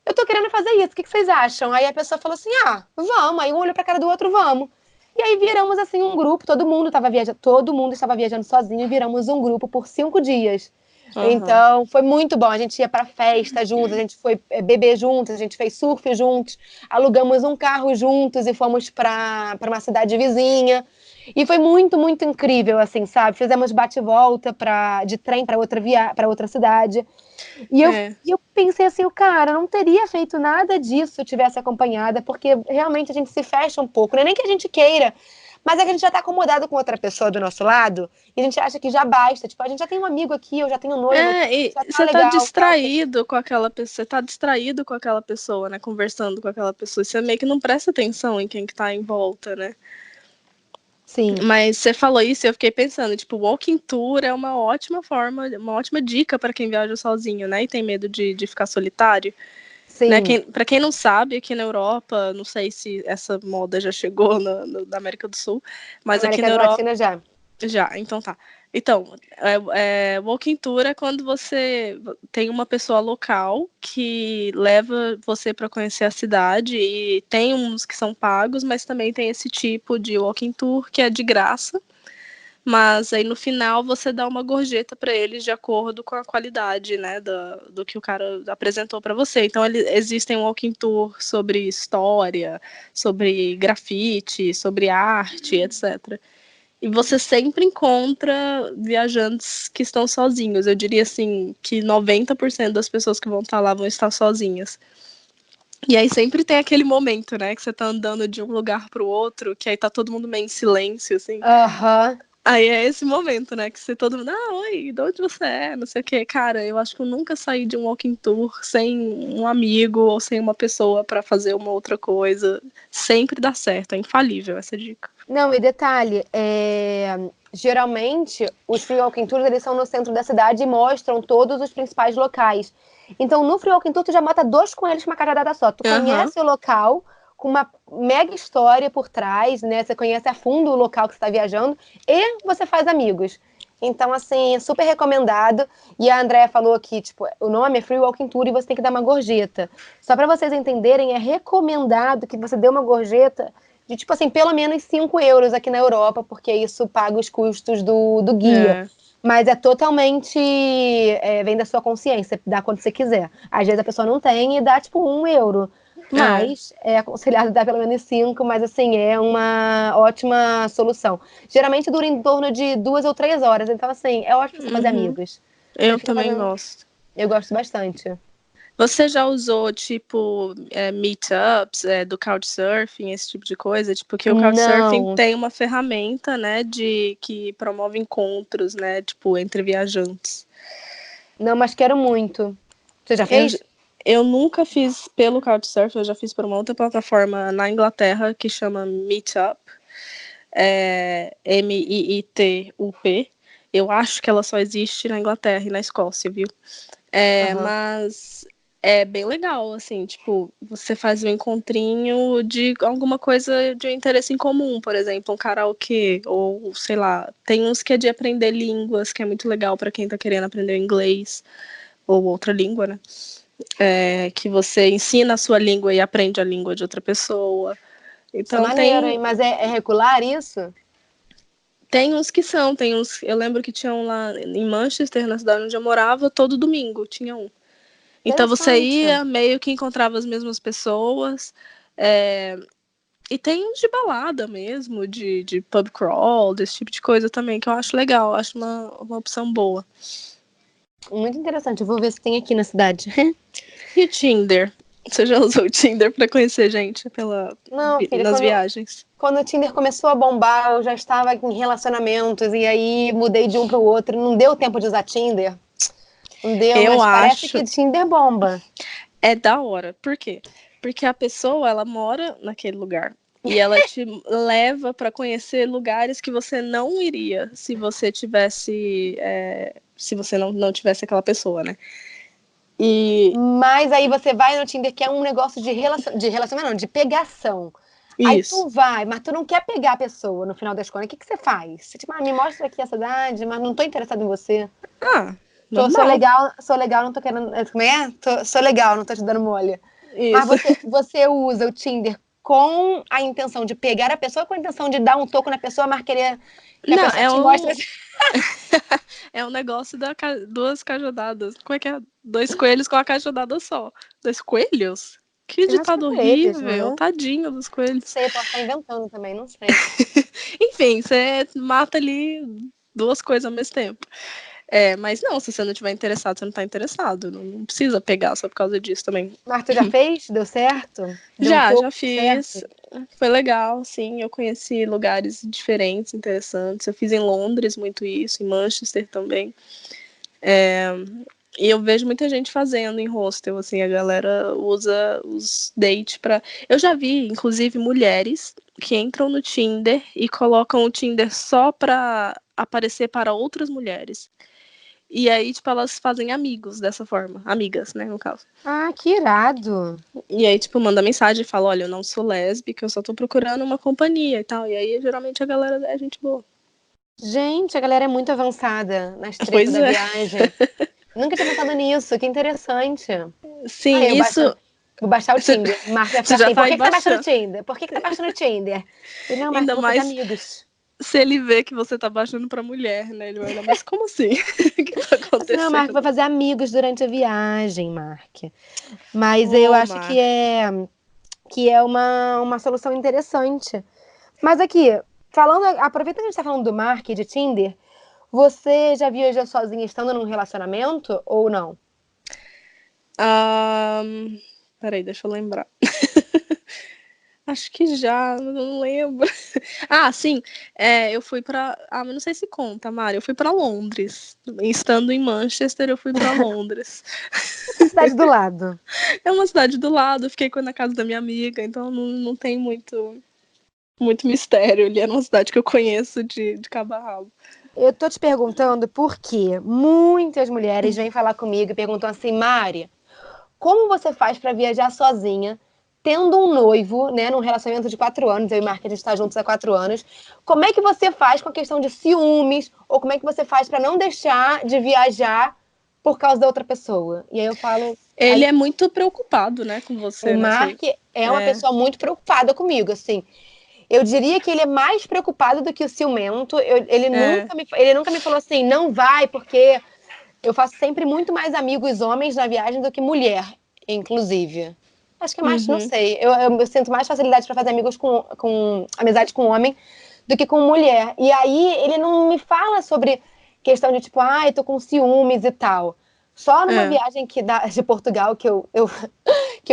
eu tô querendo fazer isso, o que vocês acham? Aí a pessoa falou assim: ah, vamos. Aí um olhou pra cara do outro, vamos. E aí viramos assim um grupo, todo mundo estava viajando sozinho e viramos um grupo por 5 dias. Uhum. Então, foi muito bom. A gente ia para festa juntos, a gente foi beber juntos, a gente fez surf juntos, alugamos um carro juntos e fomos para uma cidade vizinha. E foi muito, muito incrível, assim, sabe? Fizemos bate-volta de trem para outra cidade. E eu, É. e eu pensei assim, o cara, eu não teria feito nada disso se eu tivesse acompanhada, porque realmente a gente se fecha um pouco. Não é nem que a gente queira, mas é que a gente já tá acomodado com outra pessoa do nosso lado e a gente acha que já basta. Tipo, a gente já tem um amigo aqui, eu já tenho um noivo aqui, E já tá você tá legal, sabe? distraído com aquela pessoa, você tá distraído com aquela pessoa, né? Conversando com aquela pessoa. Você meio que não presta atenção em quem que tá em volta, né? Sim, Mas você falou isso e eu fiquei pensando, tipo, walking tour é uma ótima forma, uma ótima dica para quem viaja sozinho, né? E tem medo de ficar solitário. Né? sim. Para quem não sabe, aqui na Europa, não sei se essa moda já chegou na América do Sul, mas aqui América na Europa Latina já. já, então tá. Então, walking tour é quando você tem uma pessoa local que leva você para conhecer a cidade e tem uns que são pagos, mas também tem esse tipo de walking tour que é de graça. Mas aí no final você dá uma gorjeta para eles de acordo com a qualidade, né, do que o cara apresentou para você. Então existem walking tour sobre história, sobre grafite, sobre arte, etc. E você sempre encontra viajantes que estão sozinhos. Eu diria assim que 90% das pessoas que vão estar lá vão estar sozinhas. E aí sempre tem aquele momento, né, que você tá andando de um lugar pro outro, que aí tá todo mundo meio em silêncio, assim. Aham. Aí é esse momento, né, que você todo mundo, oi, de onde você é? Não sei o quê. Cara, eu acho que eu nunca saí de um walking tour sem um amigo ou sem uma pessoa pra fazer uma outra coisa. Sempre dá certo, é infalível essa dica. Não, e detalhe, geralmente os free walking tours eles são no centro da cidade e mostram todos os principais locais. Então, no free walking tour, tu já mata 2 coelhos com uma cajadada só. Tu Aham. conhece o local com uma mega história por trás, né? Você conhece a fundo o local que você está viajando e você faz amigos. Então, assim, super recomendado. E a Andrea falou aqui, tipo, o nome é Free Walking Tour e você tem que dar uma gorjeta. Só para vocês entenderem, é recomendado que você dê uma gorjeta de, tipo assim, pelo menos 5 euros aqui na Europa, porque isso paga os custos do guia. É. Mas é totalmente. Vem da sua consciência, dá quando você quiser. Às vezes a pessoa não tem e dá, tipo, 1 euro. Mas é aconselhado dar pelo menos 5, mas assim, é uma ótima solução. Geralmente dura em torno de 2 ou 3 horas, então assim, é ótimo você fazer Uhum. amigos. Você Eu fica também fazendo. gosto. Eu gosto bastante. Você já usou, tipo, meetups, do Couchsurfing, esse tipo de coisa? Tipo, que o Couchsurfing Não, tem uma ferramenta, né, que promove encontros, né, tipo, entre viajantes. não, mas quero muito. Você já Eu, fez? eu nunca fiz pelo Couchsurfing, eu já fiz por uma outra plataforma na Inglaterra que chama Meetup, MIITUP. Eu acho que ela só existe na Inglaterra e na Escócia, viu? Aham. Mas é bem legal, assim, tipo, você faz um encontrinho de alguma coisa de interesse em comum, por exemplo, um karaokê, ou sei lá, tem uns que é de aprender línguas, que é muito legal para quem tá querendo aprender inglês ou outra língua, né? Que você ensina a sua língua e aprende a língua de outra pessoa. Isso é Então maneiro, hein? Mas é regular isso? tem uns que são, tem uns. Eu lembro que tinham lá em Manchester, na cidade onde eu morava, todo domingo tinha um. Então você Interessante. ia, meio que encontrava as mesmas pessoas. É, e tem uns de balada mesmo, de pub crawl, desse tipo de coisa também, que eu acho legal, acho uma opção boa. Muito interessante. Eu vou ver se tem aqui na cidade. E o Tinder? Você já usou o Tinder para conhecer gente Não, filha, nas viagens? quando o Tinder começou a bombar, eu já estava em relacionamentos e aí mudei de um para o outro. Não deu tempo de usar Tinder. Não deu, Eu mas parece acho que Tinder bomba. é da hora. Por quê? Porque a pessoa, ela mora naquele lugar. E ela te leva para conhecer lugares que você não iria se você tivesse. Se você não tivesse aquela pessoa, né? E Mas aí você vai no Tinder, que é um negócio de relacionamento, não, de pegação. Aí tu isso. vai, mas tu não quer pegar a pessoa no final das contas. O que você faz? Você, tipo, me mostra aqui a cidade, mas não tô interessado em você. Ah, Sou normal. legal, não tô querendo. Como é? Sou legal, não tô te dando mole. Mas Isso. você usa o Tinder com a intenção de pegar a pessoa, com a intenção de dar um toco na pessoa, mas querer que a Não, pessoa te mostre. é um negócio duas cajadas. Como é que é? Dois coelhos com a cajadada só. Dois coelhos? Que Eu acho que é ditado coelhos, não horrível. é? Tadinho dos coelhos. Sei, posso estar inventando também, não sei. Enfim, você mata ali duas coisas ao mesmo tempo. Mas não, se você não tiver interessado, você não tá interessado. Não precisa pegar só por causa disso também. Mas tu já fez? Deu certo? Deu um Já toco fiz. certo? Foi legal, sim. Eu conheci lugares diferentes, interessantes. Eu fiz em Londres muito isso, em Manchester também. E eu vejo muita gente fazendo em hostel, assim, a galera usa os dates pra. Eu já vi, inclusive, mulheres que entram no Tinder e colocam o Tinder só pra aparecer para outras mulheres. E aí, tipo, elas fazem amigos dessa forma. Amigas, né, no caso. Ah, que irado. E aí, tipo, manda mensagem e fala, olha, eu não sou lésbica, eu só tô procurando uma companhia e tal. E aí, geralmente, a galera é gente boa. Gente, a galera é muito avançada nas tretas Pois da é. viagem. Nunca tinha pensado nisso, que interessante. Ah, Sim, isso. vou baixar o Você Tinder. Marco vai você ficar já assim, tá por aí que que tá baixando o baixando. Tinder? Por que que tá baixando o Tinder? E não, Marco, eu Ainda vou fazer mais amigos. se ele vê que você tá baixando pra mulher, né? Ele vai olhar, mas como assim? O que tá Assim, não, Marco, vou acontecendo? fazer amigos durante a viagem, Mark. Mas eu Ô, acho Mar. que é uma solução interessante. Mas aqui, Aproveita que a gente tá falando do Mark e de Tinder, você já viajou sozinha estando num relacionamento ou não? Peraí, deixa eu lembrar. Acho que já, não lembro. Ah, sim, eu fui pra... Ah, mas não sei se conta, Mari. Eu fui pra Londres. Estando em Manchester, eu fui pra Londres. A cidade do lado. É uma cidade do lado, fiquei na casa da minha amiga, então não tem muito mistério. Ele era uma cidade que eu conheço de cabo a rabo. Eu tô te perguntando porque muitas mulheres vêm falar comigo e perguntam assim, Mari, como você faz para viajar sozinha, tendo um noivo, né, num relacionamento de 4 anos, eu e Mark, a gente tá juntos há 4 anos, como é que você faz com a questão de ciúmes, ou como é que você faz para não deixar de viajar por causa da outra pessoa? E aí eu falo... Ele Aí, é muito preocupado, né, com o você, né? Mark é uma pessoa muito preocupada comigo, assim. Eu diria que ele é mais preocupado do que o ciumento. Ele nunca me falou assim, não vai, porque eu faço sempre muito mais amigos homens na viagem do que mulher, inclusive. Acho que é mais, não sei. Eu sinto mais facilidade para fazer amigos com amizade com homem do que com mulher. E aí ele não me fala sobre questão de tipo, ai, tô com ciúmes e tal. Só numa viagem de Portugal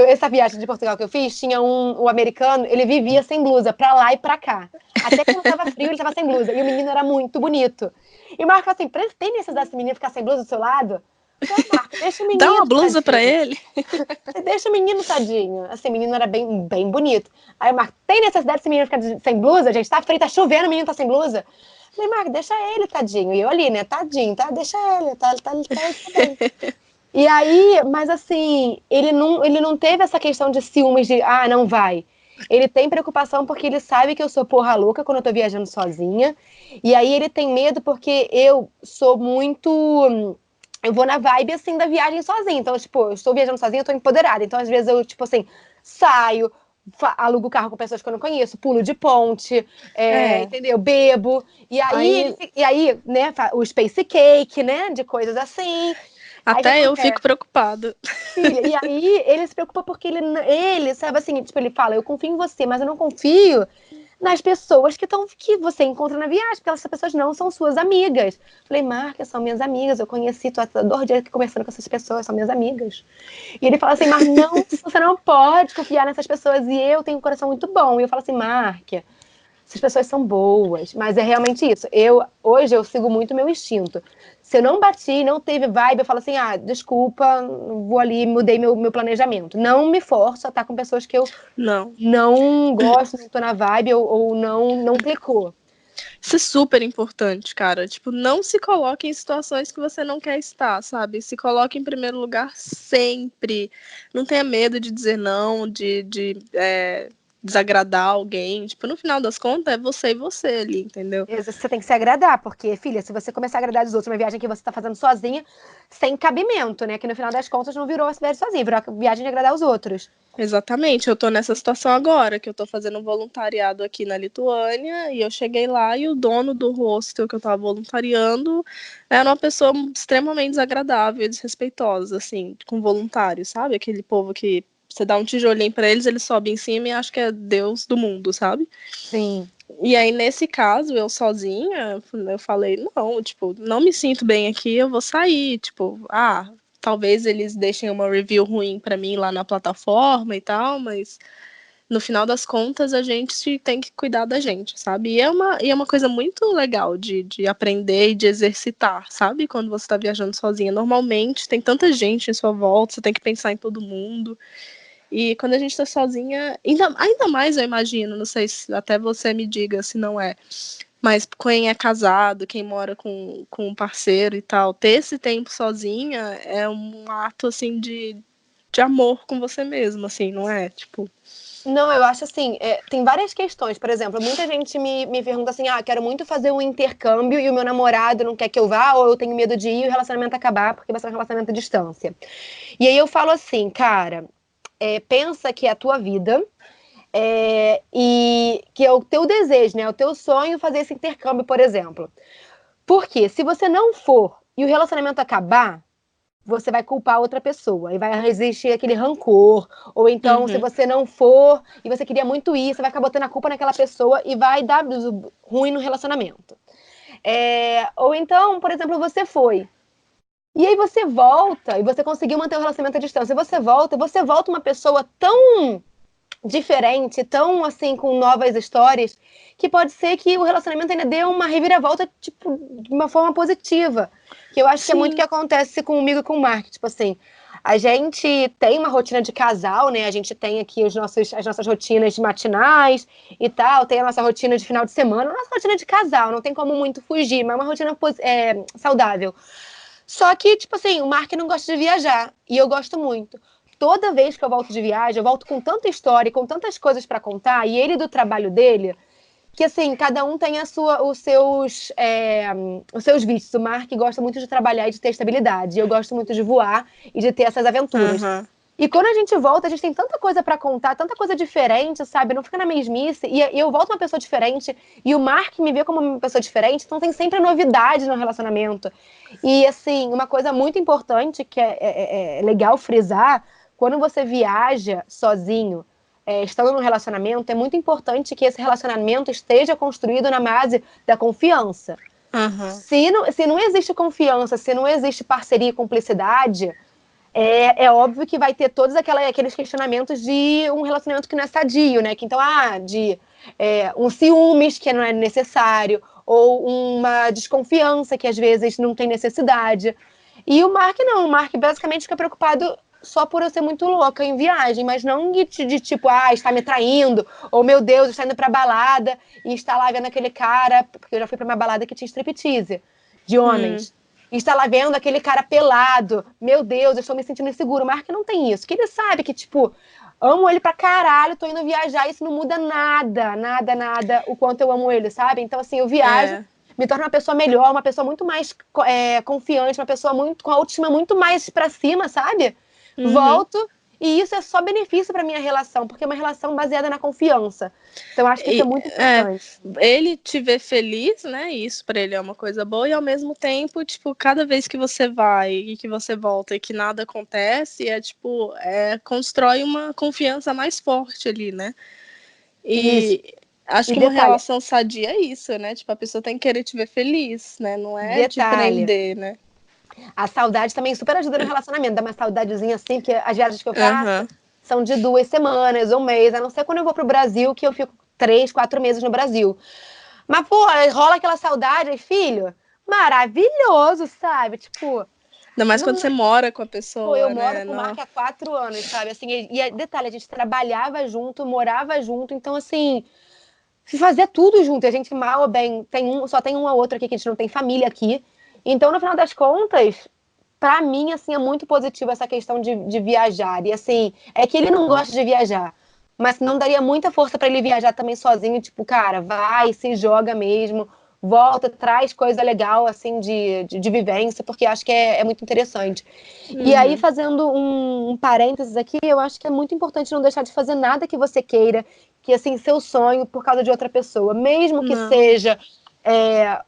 essa viagem de Portugal que eu fiz, tinha o americano, ele vivia sem blusa, pra lá e pra cá. Até quando tava frio, ele tava sem blusa. E o menino era muito bonito. E o Marco falou assim: tem necessidade desse menino ficar sem blusa do seu lado? Eu falei, Marco, deixa o Dá uma menino, blusa pra tadinho. ele. Deixa o menino, tadinho. Assim, o menino era bem, bem bonito. Aí o Marco, tem necessidade desse menino ficar sem blusa? Gente, tá frio, tá chovendo, o menino tá sem blusa. Eu falei, Marco, deixa ele, tadinho. E eu ali, né, tadinho, tá? Deixa ele, tá bem. E aí, mas assim, ele não teve essa questão de ciúmes de, não vai. Ele tem preocupação porque ele sabe que eu sou porra louca quando eu tô viajando sozinha. E aí ele tem medo porque eu sou muito. Eu vou na vibe assim da viagem sozinha. Então, tipo, eu estou viajando sozinha, eu tô empoderada. Então, às vezes, eu, tipo assim, saio, alugo o carro com pessoas que eu não conheço, pulo de ponte, entendeu? Bebo. E aí, né, o space cake, né? De coisas assim. Aí o que Até eu fico acontece? preocupada. Filha, e aí ele se preocupa porque ele sabe assim, tipo, ele fala, eu confio em você, mas eu não confio nas pessoas que você encontra na viagem, porque essas pessoas não são suas amigas. Falei, Marca, são minhas amigas, eu conheci, tô há 2 dias aqui conversando com essas pessoas, são minhas amigas. E ele fala assim, mas não, você não pode confiar nessas pessoas, e eu tenho um coração muito bom. E eu falo assim, Marca, essas pessoas são boas, mas é realmente isso. Hoje eu sigo muito o meu instinto. Se eu não bati, não teve vibe, eu falo assim, desculpa, vou ali, mudei meu planejamento. Não me forço a estar com pessoas que eu não gosto, não tô na vibe ou não clicou. Isso é super importante, cara. Tipo, não se coloque em situações que você não quer estar, sabe? Se coloque em primeiro lugar sempre. Não tenha medo de dizer não, de desagradar alguém. Tipo, no final das contas, é você e você ali, entendeu? Você tem que se agradar, porque, filha, se você começar a agradar os outros, uma viagem que você tá fazendo sozinha, sem cabimento, né? Que no final das contas não virou uma viagem sozinha, virou a viagem de agradar os outros. Exatamente, eu tô nessa situação agora, que eu tô fazendo um voluntariado aqui na Lituânia, e eu cheguei lá e o dono do hostel que eu tava voluntariando era uma pessoa extremamente desagradável e desrespeitosa, assim, com voluntários, sabe? Aquele povo que você dá um tijolinho pra eles sobem em cima e acha que é Deus do mundo, sabe? Sim. E aí, nesse caso, eu sozinha, eu falei, não, tipo, não me sinto bem aqui, eu vou sair, tipo, talvez eles deixem uma review ruim pra mim lá na plataforma e tal, mas no final das contas a gente tem que cuidar da gente, sabe? E é uma coisa muito legal de aprender e de exercitar, sabe? Quando você tá viajando sozinha. Normalmente tem tanta gente em sua volta, você tem que pensar em todo mundo. E quando a gente tá sozinha, ainda mais eu imagino, não sei se até você me diga se não é, mas quem é casado, quem mora com um parceiro e tal, ter esse tempo sozinha é um ato, assim, de amor com você mesmo, assim, não é? Tipo... Não, eu acho assim, tem várias questões. Por exemplo, muita gente me pergunta assim, quero muito fazer um intercâmbio e o meu namorado não quer que eu vá, ou eu tenho medo de ir e o relacionamento acabar, porque vai ser um relacionamento à distância. E aí eu falo assim, cara, pensa que é a tua vida, e que é o teu desejo, né? É o teu sonho fazer esse intercâmbio, por exemplo. Porque se você não for e o relacionamento acabar, você vai culpar outra pessoa e vai existir aquele rancor. Ou então, se Uhum. você não for e você queria muito ir, você vai ficar botando a culpa naquela pessoa e vai dar ruim no relacionamento. Ou então, por exemplo, você foi. E aí você volta e você conseguiu manter o relacionamento à distância. Você volta uma pessoa tão diferente, tão assim, com novas histórias, que pode ser que o relacionamento ainda dê uma reviravolta, tipo, de uma forma positiva. Que eu acho que é muito o Sim. que acontece comigo e com o Mark. Tipo assim, a gente tem uma rotina de casal, né? A gente tem aqui as nossas rotinas matinais e tal, tem a nossa rotina de final de semana, a nossa rotina de casal, não tem como muito fugir, mas é uma rotina saudável. Só que, tipo assim, o Mark não gosta de viajar, e eu gosto muito. Toda vez que eu volto de viagem, eu volto com tanta história, com tantas coisas para contar, e ele do trabalho dele, que assim, cada um tem os seus vícios. O Mark gosta muito de trabalhar e de ter estabilidade, e eu gosto muito de voar e de ter essas aventuras. Uhum. E quando a gente volta, a gente tem tanta coisa para contar, tanta coisa diferente, sabe? Não fica na mesmice. E eu volto uma pessoa diferente, e o Mark me vê como uma pessoa diferente, então tem sempre novidade no relacionamento. E, assim, uma coisa muito importante que é legal frisar, quando você viaja sozinho, estando num relacionamento, é muito importante que esse relacionamento esteja construído na base da confiança. Uhum. Se não existe confiança, se não existe parceria e cumplicidade, é óbvio que vai ter todos aqueles questionamentos de um relacionamento que não é sadio, né? Que então, um ciúmes que não é necessário, ou uma desconfiança que às vezes não tem necessidade. E o Mark não, o Mark basicamente fica preocupado só por eu ser muito louca em viagem, mas não de tipo, está me traindo, ou meu Deus, está indo pra balada e está lá vendo aquele cara, porque eu já fui pra uma balada que tinha striptease de homens. E está lá vendo aquele cara pelado. Meu Deus, eu estou me sentindo inseguro. O Mark não tem isso. Que ele sabe que, tipo, amo ele pra caralho, tô indo viajar, isso não muda nada, nada, nada, o quanto eu amo ele, sabe? Então, assim, eu viajo, me torno uma pessoa melhor, uma pessoa muito mais confiante, uma pessoa com a autoestima muito mais pra cima, sabe? Uhum. Volto, e isso é só benefício pra minha relação, porque é uma relação baseada na confiança. Então, acho que isso é muito importante. Ele te ver feliz, né? Isso pra ele é uma coisa boa, e ao mesmo tempo, tipo, cada vez que você vai e que você volta e que nada acontece, constrói uma confiança mais forte ali, né? Isso. E acho E que uma detalhe, relação sadia é isso, né? Tipo, a pessoa tem que querer te ver feliz, né? Não é te detalhe. prender, né? A saudade também super ajuda no relacionamento. Dá uma saudadezinha assim, porque as viagens que eu faço Uhum. são de 2 semanas, um mês. A não ser quando eu vou pro Brasil, que eu fico 3, 4 meses no Brasil. Mas, pô, rola aquela saudade, filho, maravilhoso, sabe? Tipo, Ainda mais quando não, você mora com a pô, eu pessoa, moro né? com o Mark Não. há 4 anos, sabe? Assim, detalhe, a gente trabalhava junto, morava junto, então, assim, se fazia tudo junto. E a gente, mal ou bem, só tem um ou outro aqui, que a gente não tem família aqui. Então, no final das contas, pra mim, assim, é muito positivo essa questão de viajar. E, assim, é que ele não gosta de viajar. Mas não daria muita força pra ele viajar também sozinho. Tipo, cara, vai, se joga mesmo. Volta, traz coisa legal, assim, de vivência. Porque acho que é muito interessante. E aí, Uhum. fazendo um parênteses aqui, eu acho que é muito importante não deixar de fazer nada que você queira, que assim, seu sonho por causa de outra pessoa, mesmo que Não. seja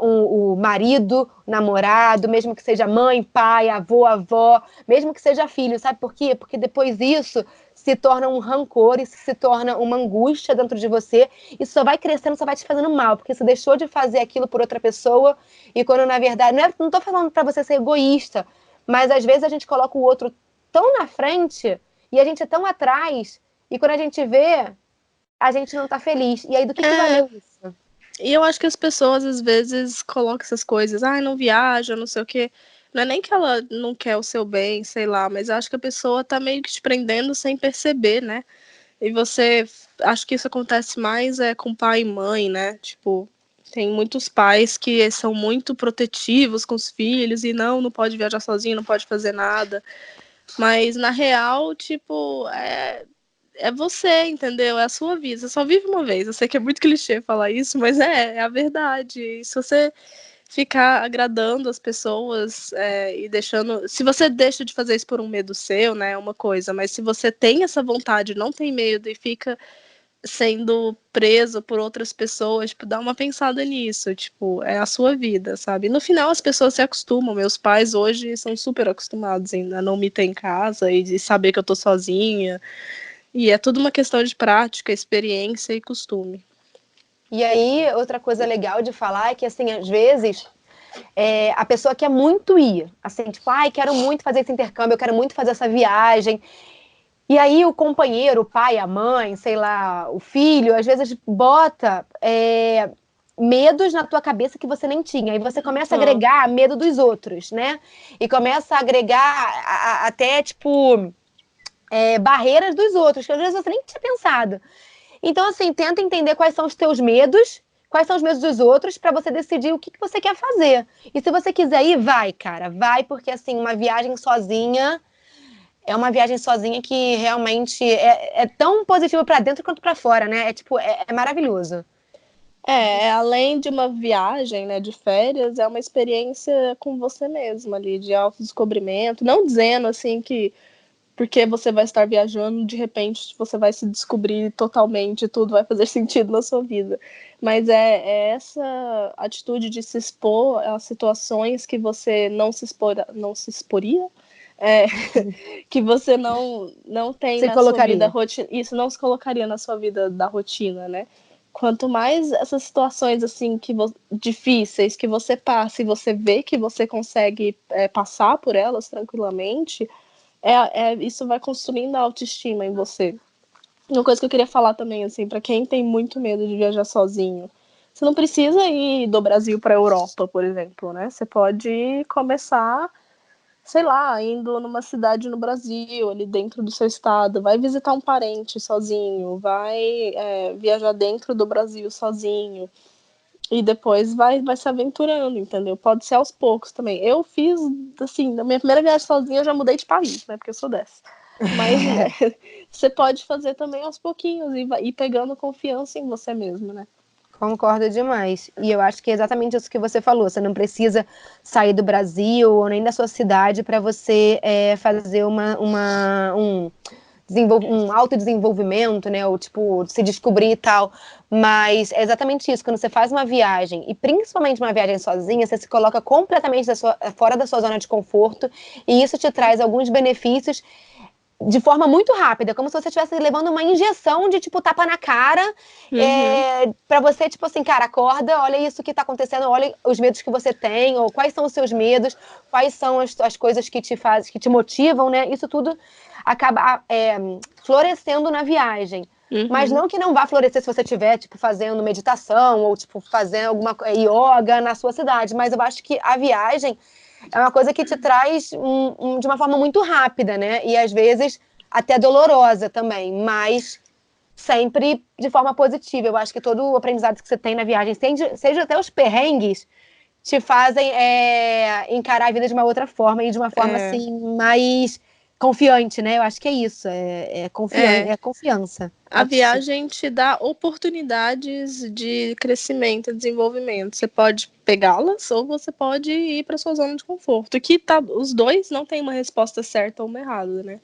o marido, o namorado, mesmo que seja mãe, pai, avô, avó, mesmo que seja filho, sabe por quê? Porque depois isso se torna um rancor, isso se torna uma angústia dentro de você, isso só vai crescendo, só vai te fazendo mal, porque você deixou de fazer aquilo por outra pessoa, e quando na verdade, não tô falando pra você ser egoísta, mas às vezes a gente coloca o outro tão na frente e a gente é tão atrás, e quando a gente vê, a gente não tá feliz. E aí, do que É. valeu isso? E eu acho que as pessoas às vezes colocam essas coisas, não viaja, não sei o quê. Não é nem que ela não quer o seu bem, sei lá, mas eu acho que a pessoa tá meio que te prendendo sem perceber, né? E acho que isso acontece mais com pai e mãe, né? Tipo, tem muitos pais que são muito protetivos com os filhos e não pode viajar sozinho, não pode fazer nada. Mas na real, tipo, é você, entendeu? É a sua vida. Você só vive uma vez. Eu sei que é muito clichê falar isso, mas é a verdade. E se você ficar agradando as pessoas e deixando. Se você deixa de fazer isso por um medo seu, né? É uma coisa. Mas se você tem essa vontade, não tem medo e fica sendo preso por outras pessoas, tipo, dá uma pensada nisso, tipo, é a sua vida, sabe? No final as pessoas se acostumam, meus pais hoje são super acostumados ainda a não me ter em casa e de saber que eu tô sozinha, e é tudo uma questão de prática, experiência e costume. E aí, outra coisa legal de falar é que, assim, às vezes, a pessoa quer muito ir, assim, tipo, ai, quero muito fazer esse intercâmbio, eu quero muito fazer essa viagem. E aí o companheiro, o pai, a mãe, sei lá, o filho, às vezes bota medos na tua cabeça que você nem tinha. E você começa a agregar medo dos outros, né? E começa a agregar até, tipo, barreiras dos outros, que às vezes você nem tinha pensado. Então, assim, tenta entender quais são os teus medos, quais são os medos dos outros, para você decidir o que você quer fazer. E se você quiser ir, vai, cara, vai, porque, assim, uma viagem sozinha é uma viagem sozinha que realmente é tão positivo para dentro quanto para fora, né? É tipo, é maravilhoso. Além de uma viagem, né, de férias, é uma experiência com você mesma ali, de autodescobrimento. Não dizendo, assim, que porque você vai estar viajando, de repente você vai se descobrir totalmente, tudo vai fazer sentido na sua vida. Mas é essa atitude de se expor a situações que você não se exporia, que você não tem Você na sua vida colocaria. rotina, isso não se colocaria na sua vida da rotina, né? Quanto mais essas situações assim difíceis que você passa e você vê que você consegue passar por elas tranquilamente, isso vai construindo a autoestima em você. Uma coisa que eu queria falar também, assim, para quem tem muito medo de viajar sozinho, você não precisa ir do Brasil para a Europa, por exemplo, né? Você pode começar, sei lá, indo numa cidade no Brasil, ali dentro do seu estado, vai visitar um parente sozinho, vai viajar dentro do Brasil sozinho. E depois vai se aventurando, entendeu? Pode ser aos poucos também. Eu fiz, assim, na minha primeira viagem sozinha, eu já mudei de país, né? Porque eu sou dessa. Mas você pode fazer também aos pouquinhos e ir pegando confiança em você mesmo, né? Concordo demais. E eu acho que é exatamente isso que você falou. Você não precisa sair do Brasil ou nem da sua cidade para você fazer um autodesenvolvimento, né? Ou tipo, se descobrir e tal. Mas é exatamente isso. Quando você faz uma viagem, e principalmente uma viagem sozinha, você se coloca completamente fora da sua zona de conforto, e isso te traz alguns benefícios de forma muito rápida, como se você estivesse levando uma injeção de, tipo, tapa na cara, pra você, tipo assim, cara, acorda, olha isso que tá acontecendo, olha os medos que você tem, ou quais são os seus medos, quais são as coisas que te fazem, que te motivam, né? Isso tudo acaba florescendo na viagem. Mas não que não vá florescer se você estiver, tipo, fazendo meditação, ou, tipo, fazendo alguma yoga na sua cidade, mas eu acho que a viagem é uma coisa que te traz de uma forma muito rápida, né? E às vezes até dolorosa também, mas sempre de forma positiva. Eu acho que todo o aprendizado que você tem na viagem, seja até os perrengues, te fazem encarar a vida de uma outra forma e de uma forma assim mais confiante, né? Eu acho que é isso, confiança. A viagem te dá oportunidades de crescimento e desenvolvimento. Você pode pegá-las ou você pode ir para sua zona de conforto. Os dois não tem uma resposta certa ou uma errada, né?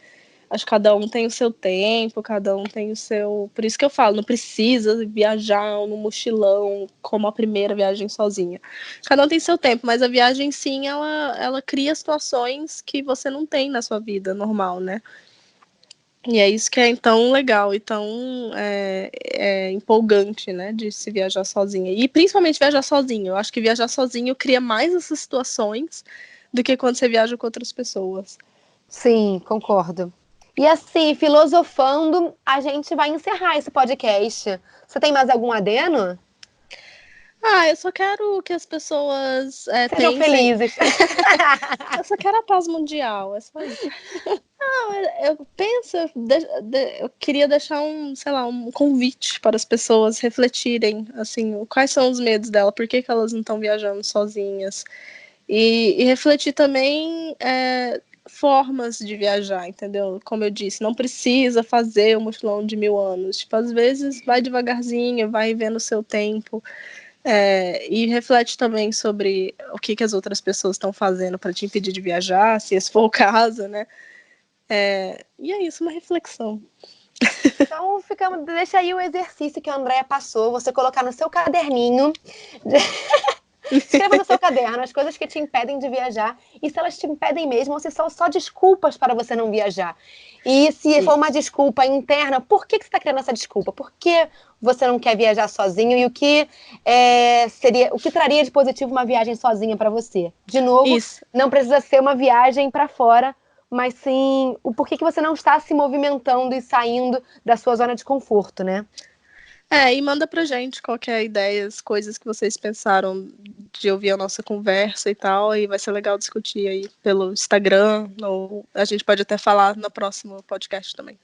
Acho que cada um tem o seu tempo, cada um tem o seu. Por isso que eu falo, não precisa viajar no mochilão como a primeira viagem sozinha. Cada um tem seu tempo, mas a viagem sim, ela cria situações que você não tem na sua vida normal, né? E é isso que é tão legal e tão empolgante, né, de se viajar sozinha. E principalmente viajar sozinho. Eu acho que viajar sozinho cria mais essas situações do que quando você viaja com outras pessoas. Sim, concordo. E assim, filosofando, a gente vai encerrar esse podcast. Você tem mais algum adeno? Eu só quero que as pessoas Sejam pensem. felizes. Eu só quero a paz mundial, é só isso. Não, eu penso, eu queria deixar sei lá, um convite para as pessoas refletirem, assim, quais são os medos dela, por que elas não estão viajando sozinhas. E refletir também formas de viajar, entendeu? Como eu disse, não precisa fazer um mochilão de 1000 anos. Tipo, às vezes vai devagarzinho, vai vendo o seu tempo. E reflete também sobre o que as outras pessoas estão fazendo para te impedir de viajar, se esse for o caso, né? E é isso, uma reflexão. Então, deixa aí o exercício que a Andrea passou, você colocar no seu caderninho. Escreva no seu caderno as coisas que te impedem de viajar e se elas te impedem mesmo ou se são só desculpas para você não viajar. E se for uma desculpa interna, por que você está criando essa desculpa? Por que você não quer viajar sozinho e o que o que traria de positivo uma viagem sozinha para você? De novo, Isso. não precisa ser uma viagem para fora, mas sim o porquê que você não está se movimentando e saindo da sua zona de conforto, né? E manda pra gente qualquer ideia, as coisas que vocês pensaram de ouvir a nossa conversa e tal, e vai ser legal discutir aí pelo Instagram, ou a gente pode até falar no próximo podcast também.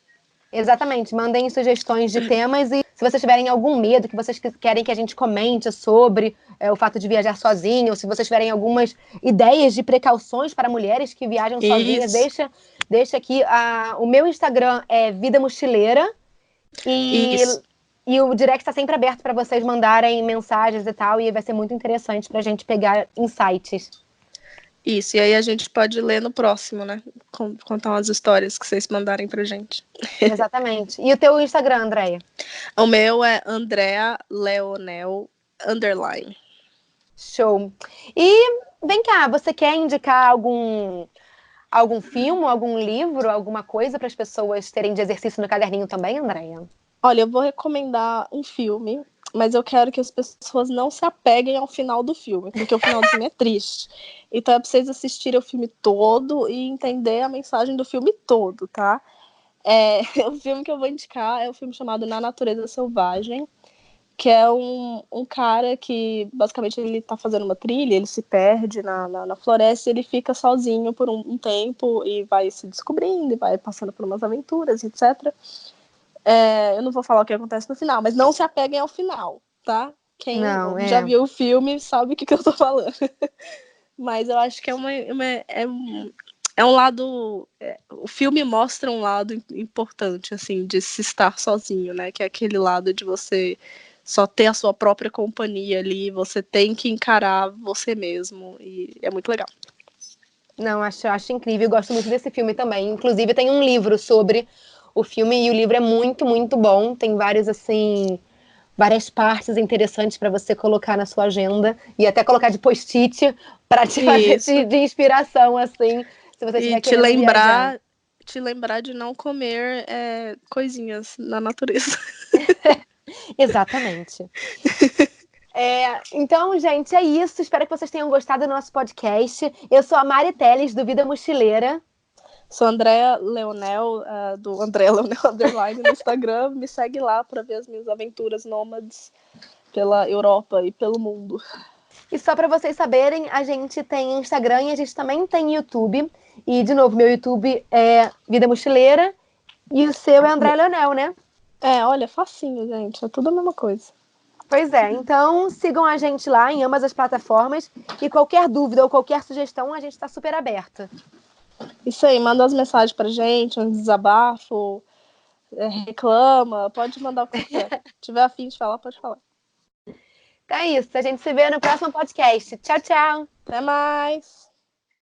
Exatamente, mandem sugestões de temas e se vocês tiverem algum medo, que vocês querem que a gente comente sobre o fato de viajar sozinha, ou se vocês tiverem algumas ideias de precauções para mulheres que viajam sozinhas, deixa aqui. O meu Instagram é Vida Mochileira e o direct está sempre aberto para vocês mandarem mensagens e tal, e vai ser muito interessante para a gente pegar insights. Isso, e aí a gente pode ler no próximo, né? Contar umas histórias que vocês mandarem pra gente. Exatamente. E o teu Instagram, Andréia? O meu é Andrea Leonel _. Show. E vem cá, você quer indicar algum filme, algum livro, alguma coisa para as pessoas terem de exercício no caderninho também, Andréia? Olha, eu vou recomendar um filme, mas eu quero que as pessoas não se apeguem ao final do filme, porque o final do filme é triste. Então é pra vocês assistirem o filme todo e entender a mensagem do filme todo, tá? O filme que eu vou indicar é um filme chamado Na Natureza Selvagem, que é um cara que, basicamente, ele tá fazendo uma trilha, ele se perde na floresta e ele fica sozinho por um tempo e vai se descobrindo, e vai passando por umas aventuras, etc. Eu não vou falar o que acontece no final, mas não se apeguem ao final, tá? Quem já viu o filme sabe o que eu tô falando. Mas eu acho que é um lado... o filme mostra um lado importante, assim, de se estar sozinho, né? Que é aquele lado de você só ter a sua própria companhia ali, você tem que encarar você mesmo, e é muito legal. Não, acho incrível, eu gosto muito desse filme também. Inclusive, tem um livro sobre o filme, e o livro é muito, muito bom. Tem várias partes interessantes para você colocar na sua agenda e até colocar de post-it para te fazer de inspiração, assim, se você estiver querendo viajar. Te lembrar de não comer coisinhas na natureza. Exatamente. Então, gente, é isso. Espero que vocês tenham gostado do nosso podcast. Eu sou a Mari Teles, do Vida Mochileira. Sou Andrea Leonel, do Andrea Leonel _ no Instagram. Me segue lá para ver as minhas aventuras nômades pela Europa e pelo mundo. E só para vocês saberem, a gente tem Instagram e a gente também tem YouTube. E, de novo, meu YouTube é Vida Mochileira e o seu é Andrea Leonel, né? Olha, facinho, gente. É tudo a mesma coisa. Pois é, então sigam a gente lá em ambas as plataformas e qualquer dúvida ou qualquer sugestão, a gente está super aberta. Isso aí, manda as mensagens pra gente, um desabafo, reclama, pode mandar o que quiser. Se tiver afim de falar, pode falar. Então é isso, a gente se vê no próximo podcast. Tchau, tchau! Até mais!